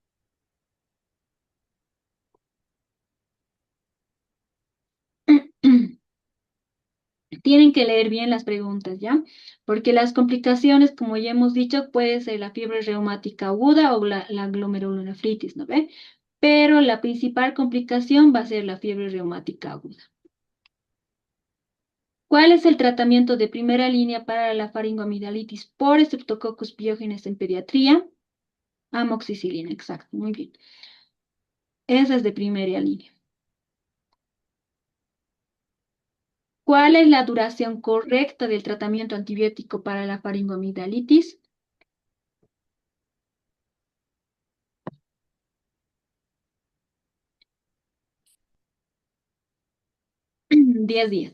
Tienen que leer bien las preguntas, ¿ya? Porque las complicaciones, como ya hemos dicho, puede ser la fiebre reumática aguda o la glomerulonefritis, ¿no ve? Pero la principal complicación va a ser la fiebre reumática aguda. ¿Cuál es el tratamiento de primera línea para la faringoamigdalitis por Streptococcus pyogenes en pediatría? Amoxicilina, exacto, muy bien. Esa es de primera línea. ¿Cuál es la duración correcta del tratamiento antibiótico para la faringoamigdalitis? 10 días.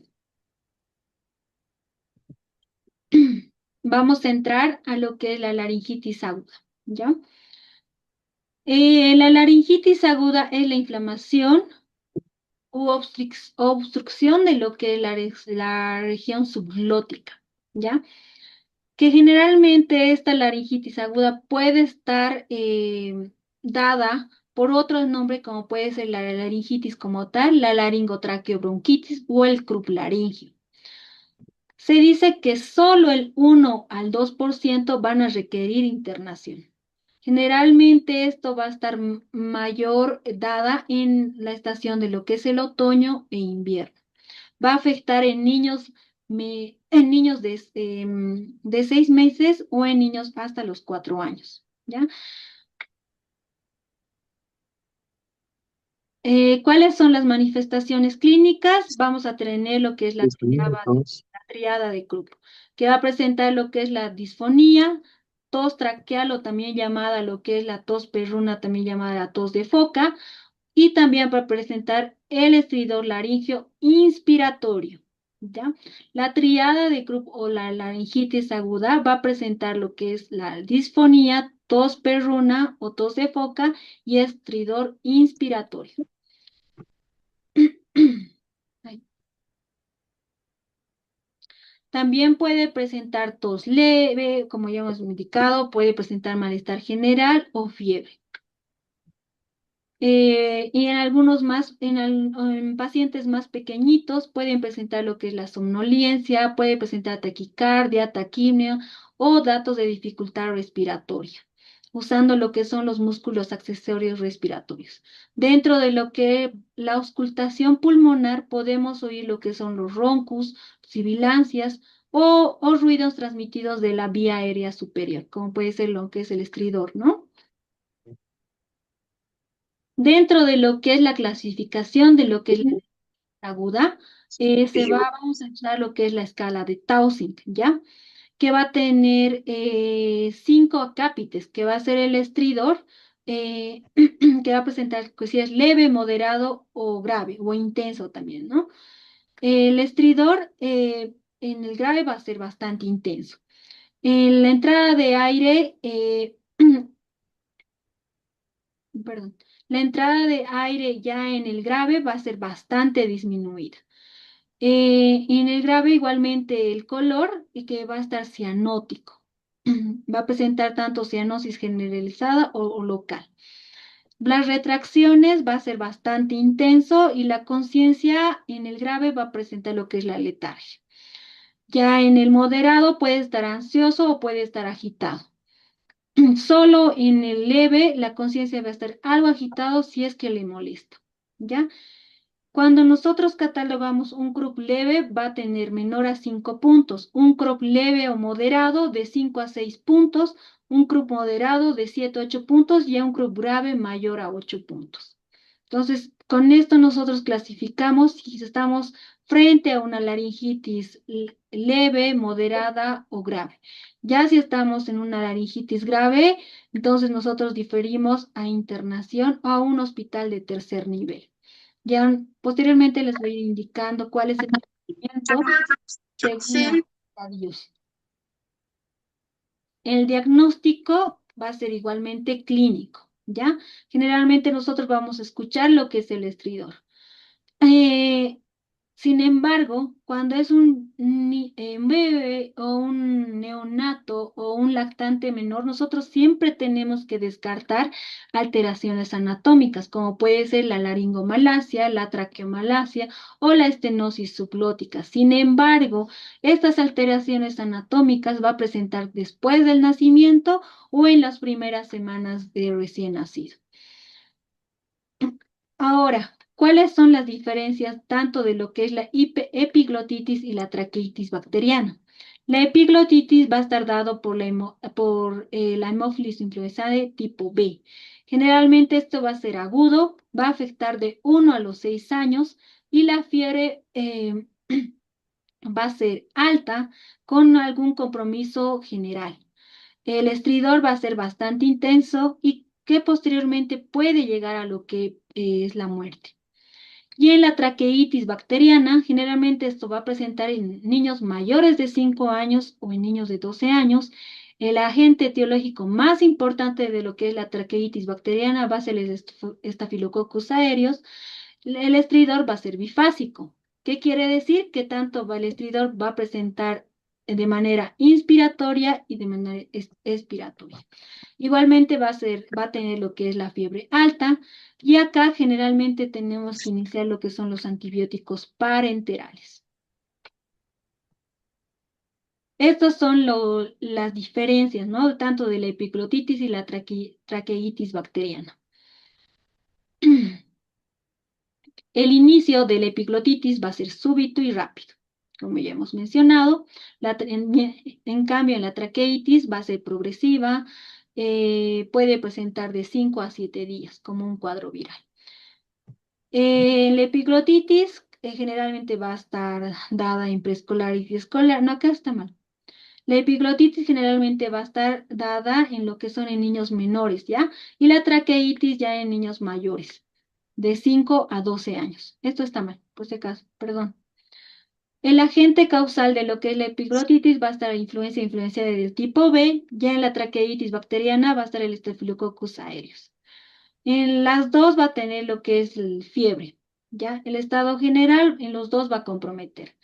Vamos a entrar a lo que es la laringitis aguda, ¿ya? La laringitis aguda es la inflamación u obstrucción de lo que es la región subglótica, ¿ya? Que generalmente esta laringitis aguda puede estar dada por otro nombre como puede ser la laringitis como tal, la laringotraqueobronquitis o el crupolaringio. Se dice que solo el 1 al 2% van a requerir internación. Generalmente esto va a estar mayor dada en la estación de lo que es el otoño e invierno. Va a afectar en niños, en niños de 6 meses o en niños hasta los 4 años, ¿ya? ¿Cuáles son las manifestaciones clínicas? Vamos a tener lo que es la triada de Krupp, que va a presentar lo que es la disfonía, tos traqueal o también llamada lo que es la tos perruna, también llamada la tos de foca, y también va a presentar el estridor laringio inspiratorio, ¿ya? La triada de Krupp o la laringitis aguda va a presentar lo que es la disfonía, tos perruna o tos de foca y estridor inspiratorio. Ay. También puede presentar tos leve, como ya hemos indicado, puede presentar malestar general o fiebre. Y en algunos más, en pacientes más pequeñitos pueden presentar lo que es la somnolencia, puede presentar taquicardia, taquimia o datos de dificultad respiratoria, usando lo que son los músculos accesorios respiratorios. Dentro de lo que la auscultación pulmonar podemos oír lo que son los roncus, sibilancias o ruidos transmitidos de la vía aérea superior, como puede ser lo que es el estridor, ¿no? Dentro de lo que es la clasificación de lo que es la aguda, vamos a usar lo que es la escala de Townsend, ¿ya? Que va a tener 5 acápites, que va a ser el estridor, eh, que va a presentar que si es leve, moderado o grave, o intenso también, ¿no? El estridor en el grave va a ser bastante intenso. En la entrada de aire, perdón, la entrada de aire ya en el grave va a ser bastante disminuida. En el grave igualmente el color y que va a estar cianótico. Va a presentar tanto cianosis generalizada o local. Las retracciones va a ser bastante intenso y la conciencia en el grave va a presentar lo que es la letargia. Ya en el moderado puede estar ansioso o puede estar agitado. Solo en el leve la conciencia va a estar algo agitado si es que le molesta, ¿ya? Cuando nosotros catalogamos un CRUP leve va a tener menor a 5 puntos, un CRUP leve o moderado de 5 a 6 puntos, un CRUP moderado de 7 a 8 puntos y un CRUP grave mayor a 8 puntos. Entonces, con esto nosotros clasificamos si estamos frente a una laringitis leve, moderada o grave. Ya si estamos en una laringitis grave, entonces nosotros diferimos a internación o a un hospital de tercer nivel. Ya posteriormente les voy a ir indicando cuál es el tratamiento según los estadios. El diagnóstico va a ser igualmente clínico, ¿ya? Generalmente nosotros vamos a escuchar lo que es el estridor. Eh, Sin embargo, cuando es un bebé o un neonato o un lactante menor, nosotros siempre tenemos que descartar alteraciones anatómicas, como puede ser la laringomalacia, la traqueomalacia o la estenosis subglótica. Sin embargo, estas alteraciones anatómicas va a presentar después del nacimiento o en las primeras semanas de recién nacido. Ahora, ¿cuáles son las diferencias tanto de lo que es la epiglotitis y la traqueitis bacteriana? La epiglotitis va a estar dado por la Haemophilus influenzae tipo B. Generalmente esto va a ser agudo, va a afectar de 1 a los 6 años y la fiebre va a ser alta con algún compromiso general. El estridor va a ser bastante intenso y que posteriormente puede llegar a lo que es la muerte. Y en la traqueitis bacteriana, generalmente esto va a presentar en niños mayores de 5 años o en niños de 12 años. El agente etiológico más importante de lo que es la traqueitis bacteriana va a ser el Staphylococcus aureus. El estridor va a ser bifásico. ¿Qué quiere decir? Que tanto el estridor va a presentar de manera inspiratoria y de manera expiratoria. Igualmente va a tener lo que es la fiebre alta y acá generalmente tenemos que iniciar lo que son los antibióticos parenterales. Estas son las diferencias, ¿no? Tanto de la epiglotitis y la traqueitis bacteriana. El inicio de la epiglotitis va a ser súbito y rápido, como ya hemos mencionado. En cambio, en la traqueitis va a ser progresiva, puede presentar de 5 a 7 días, como un cuadro viral. La epiglotitis generalmente va a estar dada en preescolar y escolar. No, acá está mal. La epiglotitis generalmente va a estar dada en lo que son en niños menores, ¿ya? Y la traqueitis ya en niños mayores, de 5 a 12 años. Esto está mal, por si acaso, perdón. El agente causal de lo que es la epiglotitis va a estar influencia del tipo B, ya en la traqueitis bacteriana va a estar el Staphylococcus aureus. En las dos va a tener lo que es el fiebre, ¿ya? El estado general en los dos va a comprometer.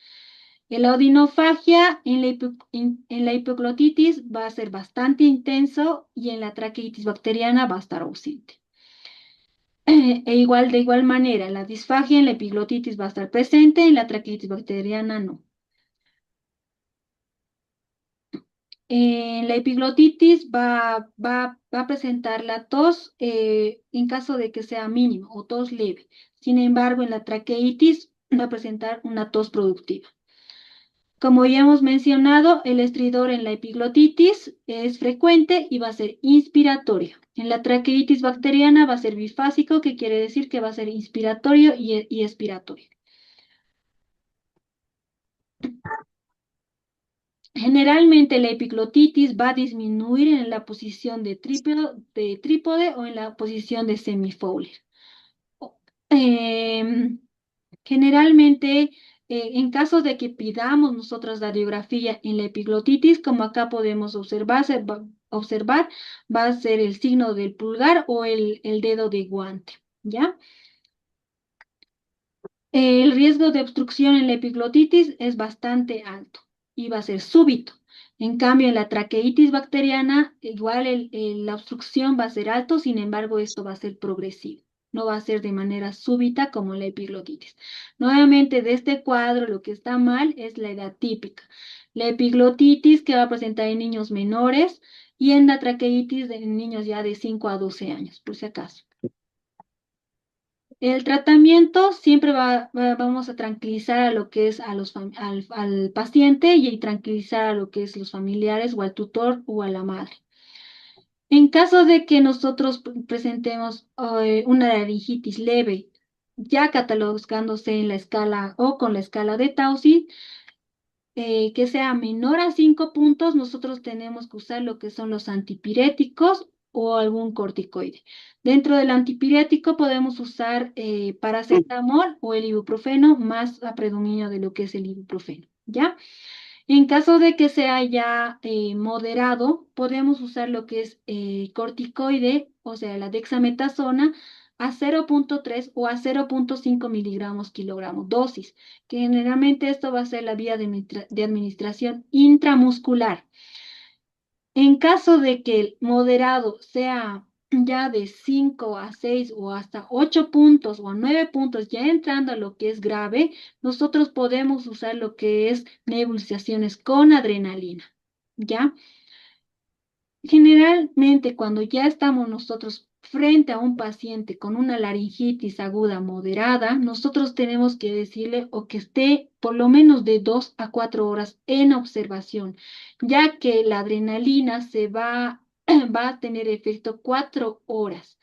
La odinofagia en la hipoglotitis va a ser bastante intenso y en la traqueitis bacteriana va a estar ausente. De igual manera, la disfagia en la epiglotitis va a estar presente, en la traqueitis bacteriana no. La epiglotitis va a presentar la tos en caso de que sea mínima o tos leve. Sin embargo, en la traqueitis va a presentar una tos productiva. Como ya hemos mencionado, el estridor en la epiglotitis es frecuente y va a ser inspiratorio. En la traqueitis bacteriana va a ser bifásico, que quiere decir que va a ser inspiratorio y expiratorio. Generalmente la epiglotitis va a disminuir en la posición de trípode o en la posición de semifowler. Em, Generalmente, en caso de que pidamos nosotros radiografía en la epiglotitis, como acá podemos observar, va a ser el signo del pulgar o el dedo de guante, ¿ya? El riesgo de obstrucción en la epiglotitis es bastante alto y va a ser súbito. En cambio, en la traqueitis bacteriana, igual la obstrucción va a ser alto, sin embargo, esto va a ser progresivo. No va a ser de manera súbita como la epiglotitis. Nuevamente, de este cuadro, lo que está mal es la edad típica. La epiglotitis que va a presentar en niños menores y en la traqueitis en niños ya de 5 a 12 años, por si acaso. El tratamiento siempre vamos a tranquilizar a lo que es al paciente y tranquilizar a lo que es los familiares o al tutor o a la madre. En caso de que nosotros presentemos una laringitis leve, ya catalogándose en la escala o con la escala de Taussig, que sea menor a 5 puntos, nosotros tenemos que usar lo que son los antipiréticos o algún corticoide. Dentro del antipirético podemos usar paracetamol o el ibuprofeno, más a predominio de lo que es el ibuprofeno, ¿ya? En caso de que sea ya moderado, podemos usar lo que es corticoide, o sea, la dexametasona, a 0,3 o a 0,5 miligramos kilogramo dosis, que generalmente esto va a ser la vía de administración intramuscular. En caso de que el moderado sea ya de 5 a 6 o hasta 8 puntos o a 9 puntos, ya entrando a lo que es grave, nosotros podemos usar lo que es nebulizaciones con adrenalina, ¿ya? Generalmente, cuando ya estamos nosotros frente a un paciente con una laringitis aguda moderada, nosotros tenemos que decirle o que esté por lo menos de 2 a 4 horas en observación, ya que la adrenalina va a tener efecto 4 horas.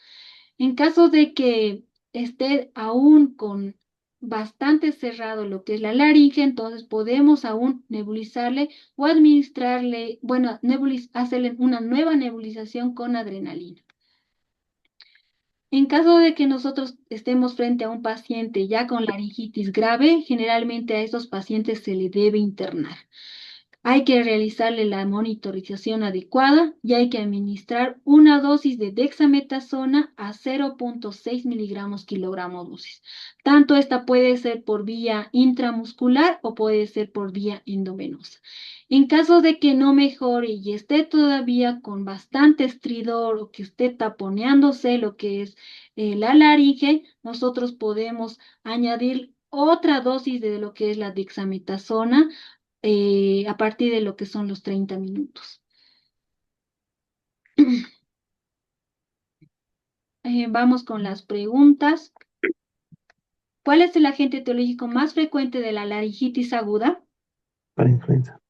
En caso de que esté aún con bastante cerrado lo que es la laringe, entonces podemos aún nebulizarle o administrarle, bueno, hacerle una nueva nebulización con adrenalina. En caso de que nosotros estemos frente a un paciente ya con laringitis grave, generalmente a esos pacientes se le debe internar. Hay que realizarle la monitorización adecuada y hay que administrar una dosis de dexametasona a 0,6 miligramos kilogramos dosis. Tanto esta puede ser por vía intramuscular o puede ser por vía endovenosa. En caso de que no mejore y esté todavía con bastante estridor o que esté taponeándose lo que es la laringe, nosotros podemos añadir otra dosis de lo que es la dexametasona a partir de lo que son los 30 minutos. Vamos con las preguntas. ¿Cuál es el agente etiológico más frecuente de la laringitis aguda? Para influenza.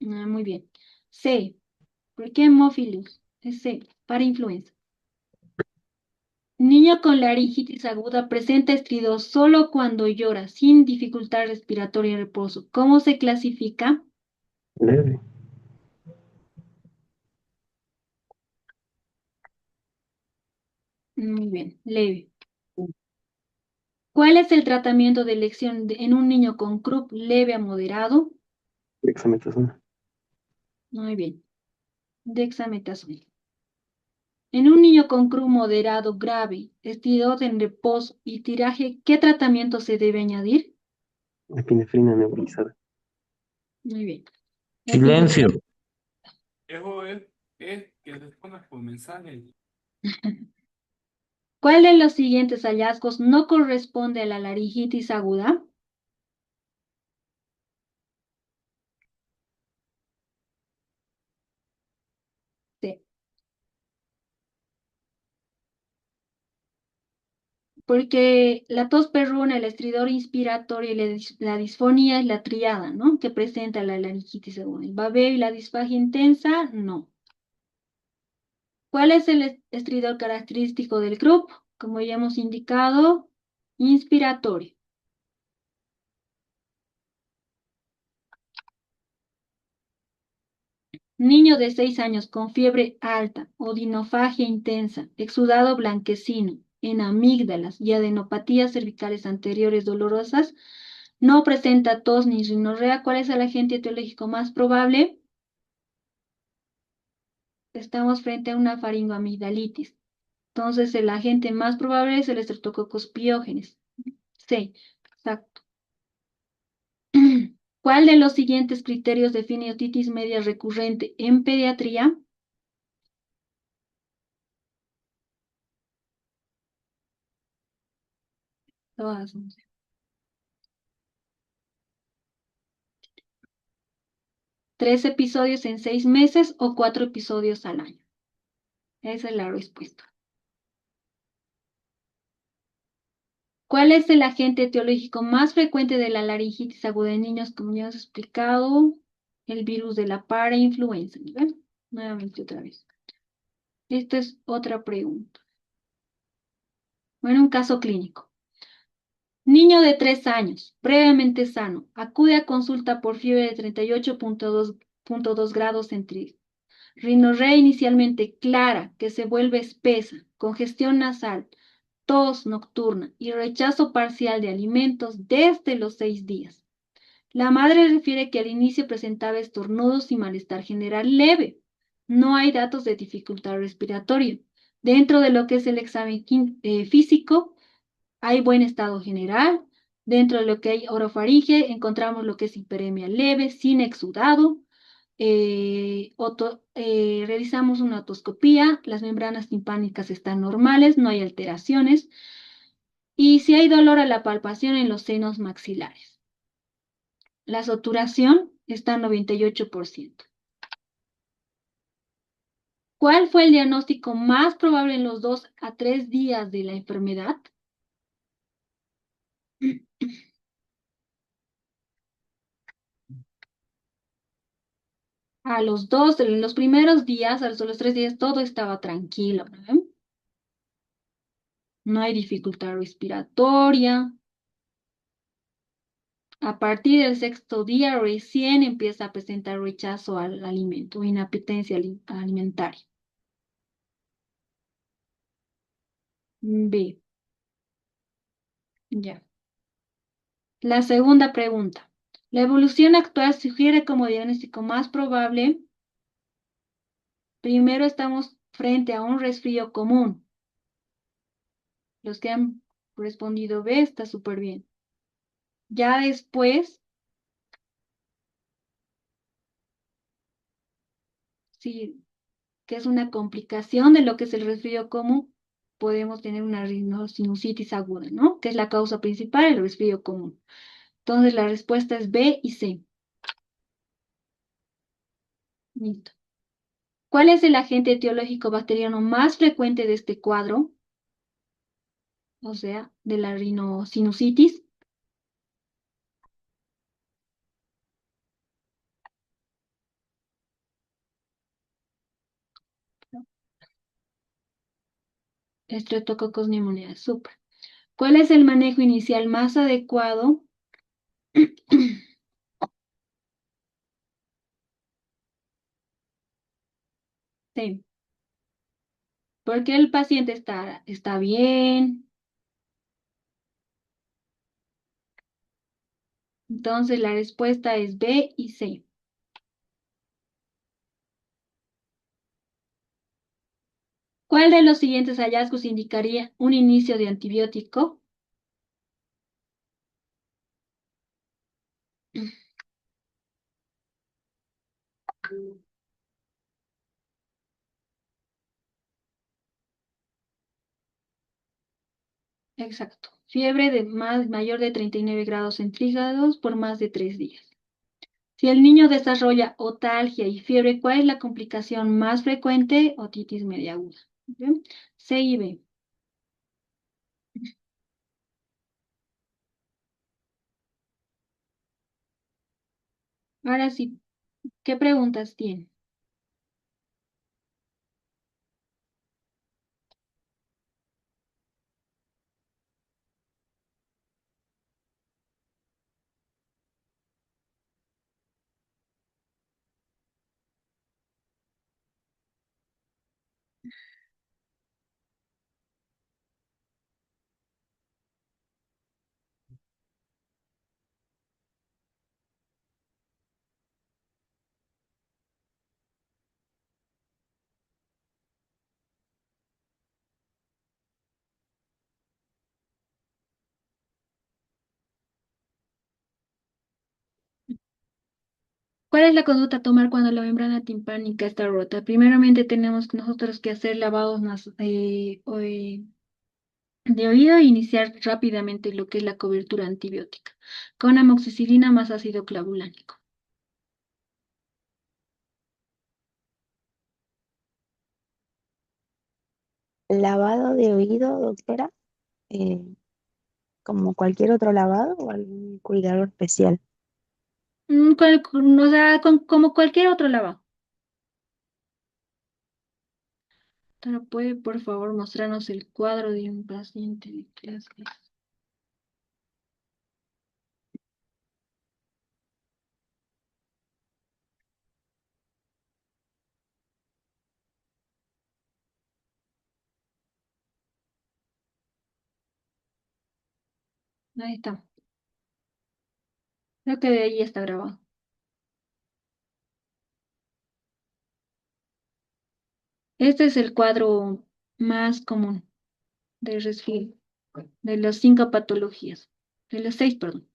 Muy bien. C. ¿Por qué Hemophilus? Es C. Para influenza. Niño con laringitis aguda presenta estridor solo cuando llora, sin dificultad respiratoria y reposo. ¿Cómo se clasifica? Leve. Muy bien, leve. ¿Cuál es el tratamiento de elección en un niño con CRUP leve a moderado? Dexametasona. Muy bien, dexametasona. En un niño con CRUP moderado grave, estridor en reposo y tiraje, ¿qué tratamiento se debe añadir? Epinefrina nebulizada. Muy bien. Silencio. Eso es que respondas por mensaje. ¿Cuál de los siguientes hallazgos no corresponde a la laringitis aguda? Sí, porque la tos perruna, el estridor inspiratorio y la disfonía es la triada, ¿no? Que presenta la laringitis aguda. El babeo y la disfagia intensa, no. ¿Cuál es el estridor característico del grupo? Como ya hemos indicado, inspiratorio. Niño de 6 años con fiebre alta, odinofagia intensa, exudado blanquecino, en amígdalas y adenopatías cervicales anteriores dolorosas, no presenta tos ni rinorrea. ¿Cuál es el agente etiológico más probable? Estamos frente a una faringoamigdalitis. Entonces, el agente más probable es el Streptococcus pyogenes. Sí, exacto. ¿Cuál de los siguientes criterios define otitis media recurrente en pediatría? Todas. 3 episodios en 6 meses o 4 episodios al año. Esa es la respuesta. ¿Cuál es el agente etiológico más frecuente de la laringitis aguda en niños, como ya hemos explicado? El virus de la parainfluenza. ¿Ven? Nuevamente otra vez. Esta es otra pregunta. Bueno, un caso clínico. Niño de 3 años, previamente sano, acude a consulta por fiebre de 38,2 grados centígrados. Rinorrea inicialmente clara, que se vuelve espesa, congestión nasal, tos nocturna y rechazo parcial de alimentos desde los 6 días. La madre refiere que al inicio presentaba estornudos y malestar general leve. No hay datos de dificultad respiratoria. Dentro de lo que es el examen físico, hay buen estado general. Dentro de lo que hay orofaringe, encontramos lo que es hiperemia leve, sin exudado. Realizamos una otoscopía, las membranas timpánicas están normales, no hay alteraciones. Y si hay dolor a la palpación en los senos maxilares. La saturación está en 98%. ¿Cuál fue el diagnóstico más probable en los 2 a 3 días de la enfermedad? En los primeros días, a los 3 días, todo estaba tranquilo, ¿no? No hay dificultad respiratoria. A partir del 6.º día recién empieza a presentar rechazo al alimento, inapetencia alimentaria. B. Ya. La segunda pregunta. La evolución actual sugiere como diagnóstico más probable, primero estamos frente a un resfrío común. Los que han respondido B está súper bien. Ya después, sí, que es una complicación de lo que es el resfrío común, podemos tener una rinosinusitis aguda, ¿no? Que es la causa principal del resfrío común. Entonces la respuesta es B y C. Listo. ¿Cuál es el agente etiológico bacteriano más frecuente de este cuadro? O sea, de la rinosinusitis. Streptococcus pneumoniae. Súper. ¿Cuál es el manejo inicial más adecuado? Sí. Porque el paciente está bien. Entonces la respuesta es B y C. ¿Cuál de los siguientes hallazgos indicaría un inicio de antibiótico? Exacto. Fiebre de mayor de 39 grados centígrados por más de 3 días. Si el niño desarrolla otalgia y fiebre, ¿cuál es la complicación más frecuente? Otitis media aguda. ¿Bien? C y B. Ahora sí, ¿qué preguntas tiene? ¿Cuál es la conducta a tomar cuando la membrana timpánica está rota? Primeramente tenemos nosotros que hacer lavados de oído e iniciar rápidamente lo que es la cobertura antibiótica con amoxicilina más ácido clavulánico. Lavado de oído, doctora, eh, como cualquier otro lavado o algún cuidado especial. O sea, como cualquier otro lavado. Pero puede, por favor, mostrarnos el cuadro de un paciente de clase. Ahí está. Creo que de ahí está grabado. Este es el cuadro más común de resfriado, de las 5 patologías, de las 6, perdón.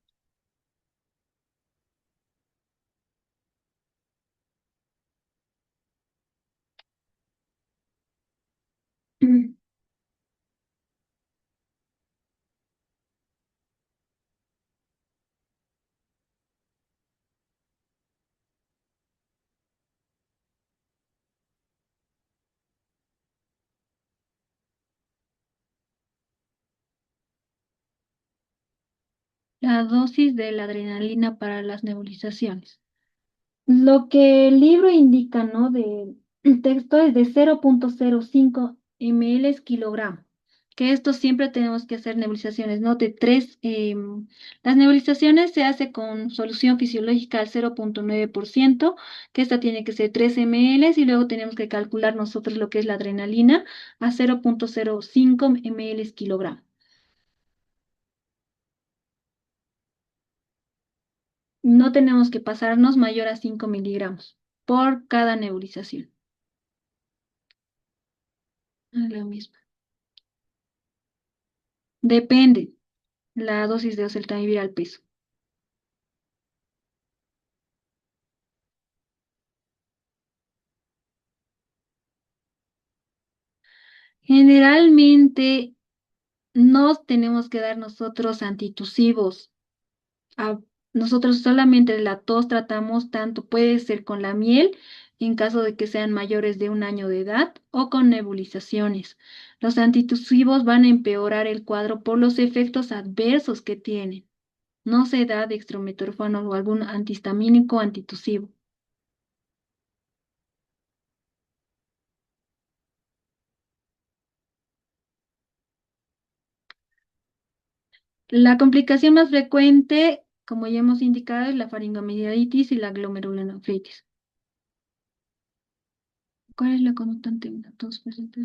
La dosis de la adrenalina para las nebulizaciones. Lo que el libro indica, ¿no? El texto es de 0,05 ml kilogramo. que esto siempre tenemos que hacer nebulizaciones, ¿no? De tres, las nebulizaciones se hace con solución fisiológica al 0,9%, que esta tiene que ser 3 ml, y luego tenemos que calcular nosotros lo que es la adrenalina a 0,05 ml kilogramo. No tenemos que pasarnos mayor a 5 miligramos por cada nebulización. Es lo mismo. Depende la dosis de oseltamivir al peso. Generalmente no tenemos que dar nosotros antitusivos. A- Nosotros solamente la tos tratamos tanto, puede ser con la miel, en caso de que sean mayores de 1 año de edad, o con nebulizaciones. Los antitusivos van a empeorar el cuadro por los efectos adversos que tienen. No se da dextrometorfano o algún antihistamínico antitusivo. La complicación más frecuente, como ya hemos indicado, es la faringoamigdalitis y la glomerulonefritis. ¿Cuál es la constante de la tos presente?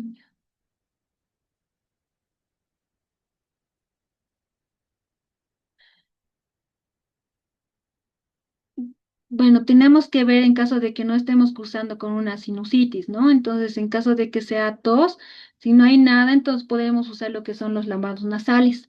Bueno, tenemos que ver en caso de que no estemos cursando con una sinusitis, ¿no? Entonces, en caso de que sea tos, si no hay nada, entonces podemos usar lo que son los lavados nasales.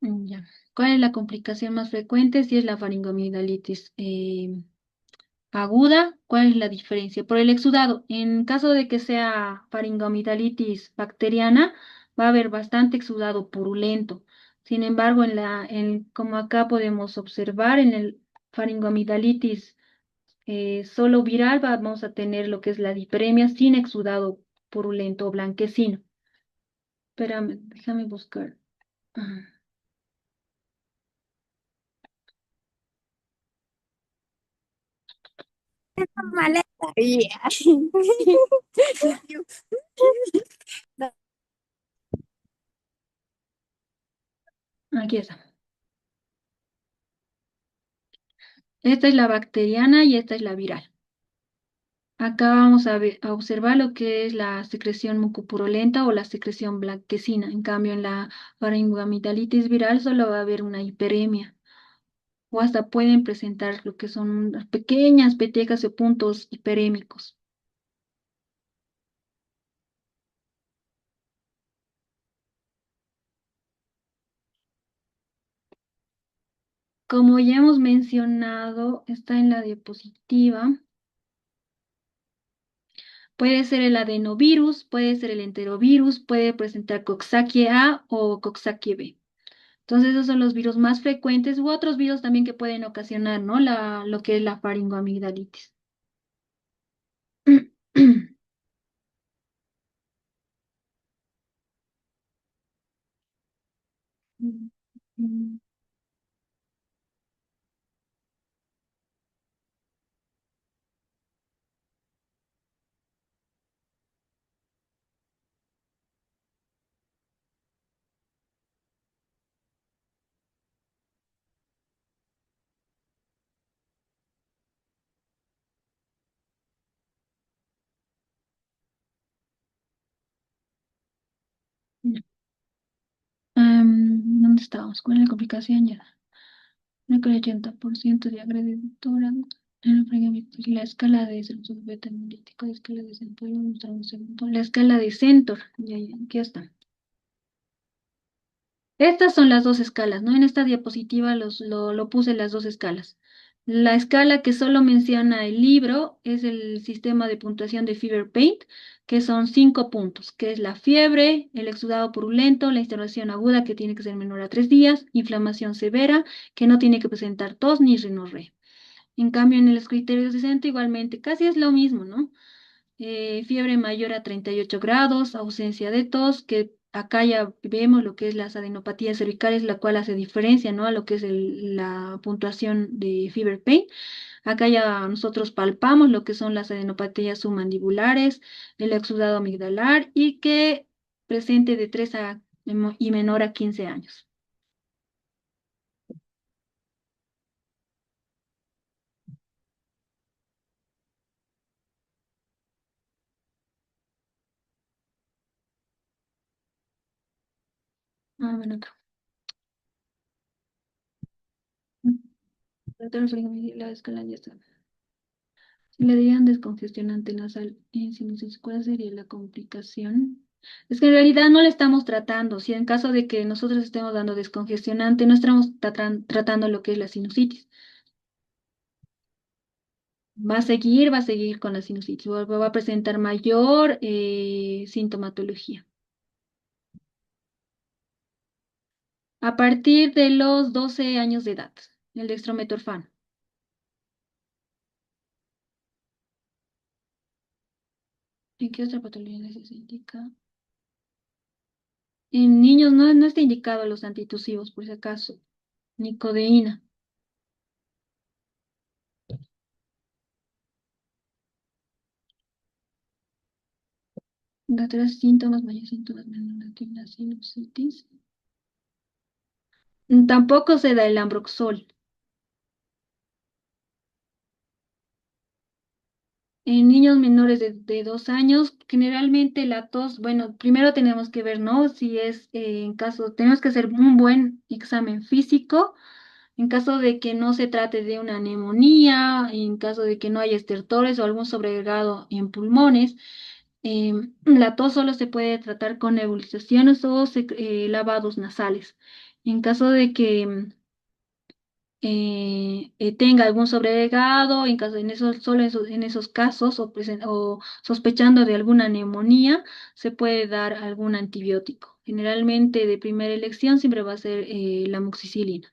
Ya. ¿Cuál es la complicación más frecuente? Si es la faringoamigdalitis aguda, ¿cuál es la diferencia? Por el exudado, en caso de que sea faringoamigdalitis bacteriana, va a haber bastante exudado purulento. Sin embargo, como acá podemos observar, en el faringoamigdalitis solo viral vamos a tener lo que es la diperemia sin exudado purulento o blanquecino. Espérame, déjame buscar. Ah, Maleta. Yeah. aquí está. Esta es la bacteriana y esta es la viral. Acá vamos a observar lo que es la secreción mucopurulenta o la secreción blanquecina. En cambio, en la faringoamigdalitis viral solo va a haber una hiperemia. O hasta pueden presentar lo que son unas pequeñas petecas o puntos hiperémicos. Como ya hemos mencionado, está en la diapositiva. Puede ser el adenovirus, puede ser el enterovirus, puede presentar Coxsackie A o Coxsackie B. Entonces, esos son los virus más frecuentes u otros virus también que pueden ocasionar, ¿no? Lo que es la faringoamigdalitis. ¿Dónde estábamos? ¿Cuál es la complicación ya? No creo 80% de agreditora. La escala de solución beta hemolítico, la escala de Centor, la escala de Centor. Ya, aquí está. Estas son las dos escalas, ¿no? En esta diapositiva lo puse las dos escalas. La escala que solo menciona el libro es el sistema de puntuación de Fever Paint, que son 5 puntos, que es la fiebre, el exudado purulento, la insolación aguda, que tiene que ser menor a 3 días, inflamación severa, que no tiene que presentar tos ni rinorrea. En cambio, en los criterios de centro igualmente, casi es lo mismo, ¿no? Fiebre mayor a 38 grados, ausencia de tos, que acá ya vemos lo que es las adenopatías cervicales, la cual hace diferencia, ¿no? A lo que es la puntuación de Fever Pain. Acá ya nosotros palpamos lo que son las adenopatías submandibulares, el exudado amigdalar y que presente de 3 y menor a 15 años. Bueno, acá. La escala ya está. Si le dieran descongestionante nasal en sinusitis, ¿cuál sería la complicación? Es que en realidad no le estamos tratando. Si en caso de que nosotros estemos dando descongestionante, no estamos tratando lo que es la sinusitis. Va a seguir con la sinusitis, va a presentar mayor sintomatología. A partir de los 12 años de edad, el dextrometorfano. ¿En qué otra patología se indica? En niños no está indicado los antitusivos, por si acaso, ni codeína. Otros síntomas, mayores síntomas, menor que la sinusitis. Tampoco se da el ambroxol. En niños menores de 2 años, generalmente la tos, bueno, primero tenemos que ver, ¿no? Si es en caso, tenemos que hacer un buen examen físico, en caso de que no se trate de una neumonía, en caso de que no haya estertores o algún sobrecargado en pulmones. La tos solo se puede tratar con nebulizaciones o lavados nasales. En caso de que tenga algún sobrecargado, en caso en esos, solo en esos casos o sospechando de alguna neumonía, se puede dar algún antibiótico. Generalmente de primera elección siempre va a ser la amoxicilina.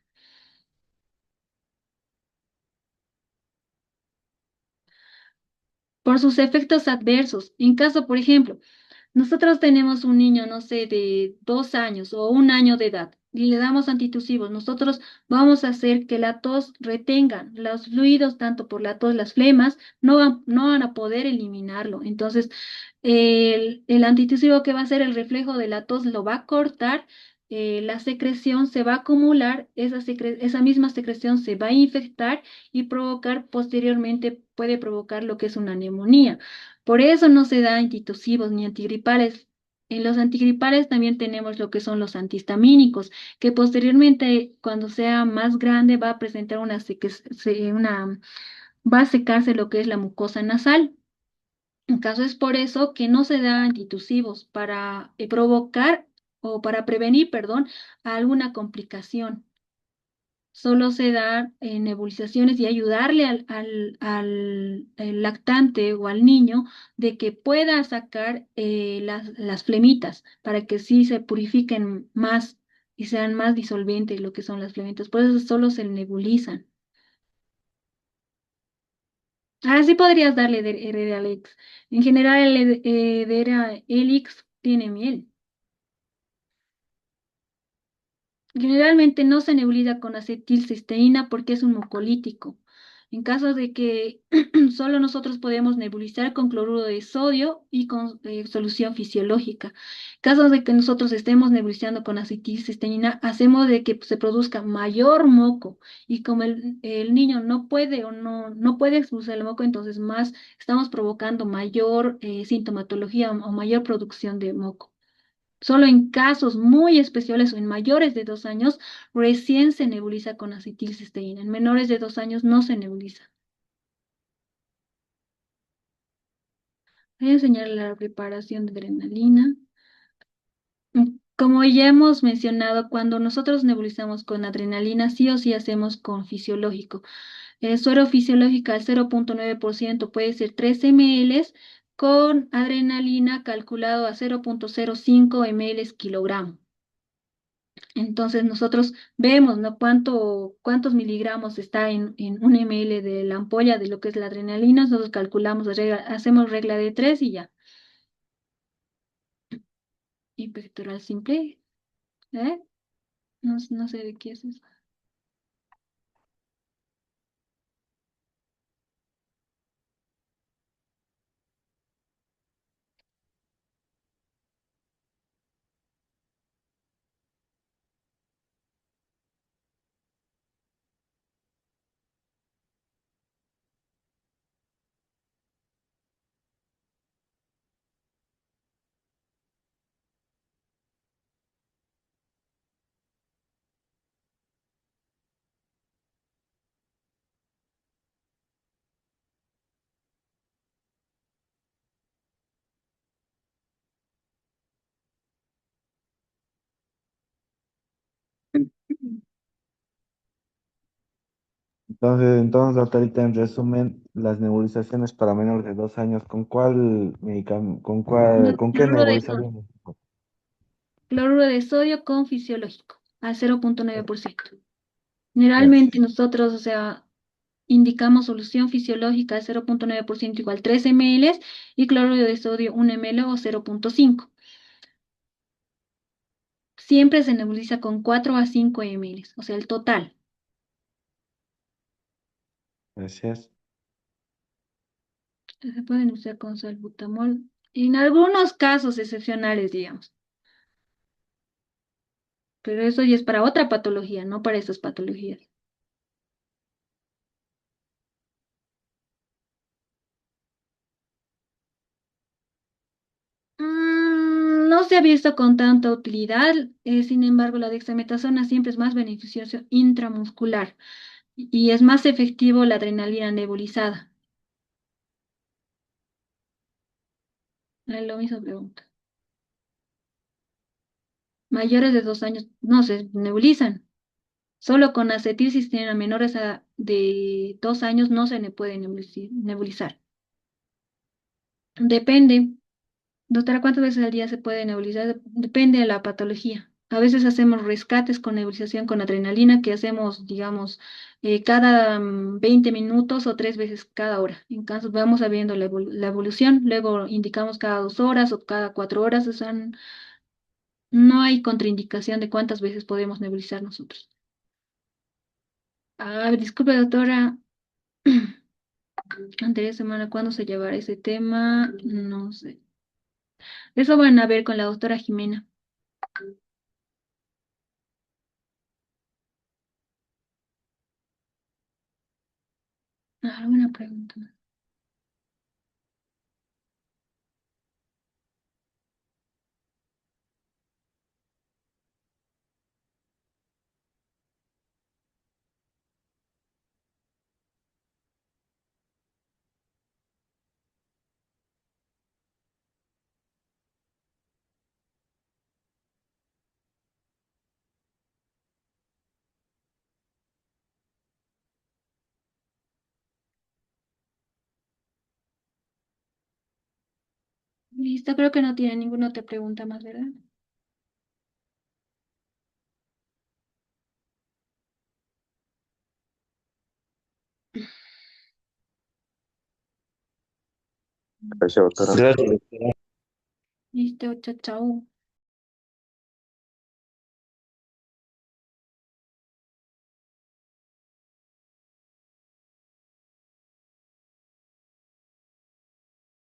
Por sus efectos adversos, en caso, por ejemplo, nosotros tenemos un niño, no sé, de 2 años o 1 año de edad y le damos antitusivos. Nosotros vamos a hacer que la tos retenga los fluidos, tanto por la tos, las flemas, no van a poder eliminarlo. Entonces, el antitusivo que va a hacer el reflejo de la tos lo va a cortar. La secreción se va a acumular, esa misma secreción se va a infectar y provocar posteriormente, puede provocar lo que es una neumonía. Por eso no se da antitusivos ni antigripales. En los antigripales también tenemos lo que son los antihistamínicos, que posteriormente, cuando sea más grande, va a presentar va a secarse lo que es la mucosa nasal. En caso es por eso que no se da antitusivos para provocar o para prevenir, perdón, alguna complicación. Solo se da nebulizaciones y ayudarle al lactante o al niño de que pueda sacar las flemitas para que sí se purifiquen más y sean más disolventes lo que son las flemitas. Por eso solo se nebulizan. Así podrías darle Alex. En general, el Helix tiene miel. Generalmente no se nebuliza con acetilcisteína porque es un mucolítico. En caso de que solo nosotros podemos nebulizar con cloruro de sodio y con solución fisiológica. En caso de que nosotros estemos nebulizando con acetilcisteína, hacemos de que se produzca mayor moco y como el niño no puede o no puede expulsar el moco, entonces más estamos provocando mayor sintomatología o mayor producción de moco. Solo en casos muy especiales o en mayores de 2 años, recién se nebuliza con acetilcisteína. En menores de 2 años no se nebuliza. Voy a enseñar la preparación de adrenalina. Como ya hemos mencionado, cuando nosotros nebulizamos con adrenalina, sí o sí hacemos con fisiológico. Suero fisiológica al 0,9% puede ser 3 ml con adrenalina calculado a 0,05 ml kilogramo. Entonces nosotros vemos, ¿no? Cuántos miligramos está en 1 ml de la ampolla de lo que es la adrenalina. Nosotros calculamos, hacemos regla de 3 y ya. y pectoral simple. ¿Eh? No, no sé de qué es eso. Entonces, doctorita, en resumen, las nebulizaciones para menores de 2 años, ¿con cuál medicamento, No, con qué cloruro de sodio. nebulización? Cloruro de sodio con fisiológico al 0,9%. Gracias. Generalmente nosotros, o sea, indicamos solución fisiológica al 0,9% igual 3 ml y cloruro de sodio 1 ml o 0,5. Siempre se nebuliza con 4 a 5 ml, o sea, el total. Gracias. Se pueden usar con salbutamol en algunos casos excepcionales, digamos. Pero eso ya es para otra patología, no para estas patologías. No se ha visto con tanta utilidad, sin embargo, la dexametasona siempre es más beneficioso intramuscular y es más efectivo la adrenalina nebulizada. Es lo mismo pregunta. Mayores de 2 años no se nebulizan. Solo con acetilcisteína menores de 2 años no se le puede nebulizar. Depende. Doctora, ¿cuántas veces al día se puede nebulizar? Depende de la patología. A veces hacemos rescates con nebulización con adrenalina que hacemos, digamos, cada 20 minutos o 3 veces cada hora. En caso vamos viendo la evolución, luego indicamos cada 2 horas o cada 4 horas. O sea, no hay contraindicación de cuántas veces podemos nebulizar nosotros. Ah, disculpe, doctora, anterior semana, ¿cuándo se llevará ese tema? No sé. Eso van a ver con la doctora Jimena. ¿Alguna pregunta? Listo, creo que no tiene ninguna otra pregunta más, ¿verdad? Gracias, doctora. Gracias. Listo, chao, chao.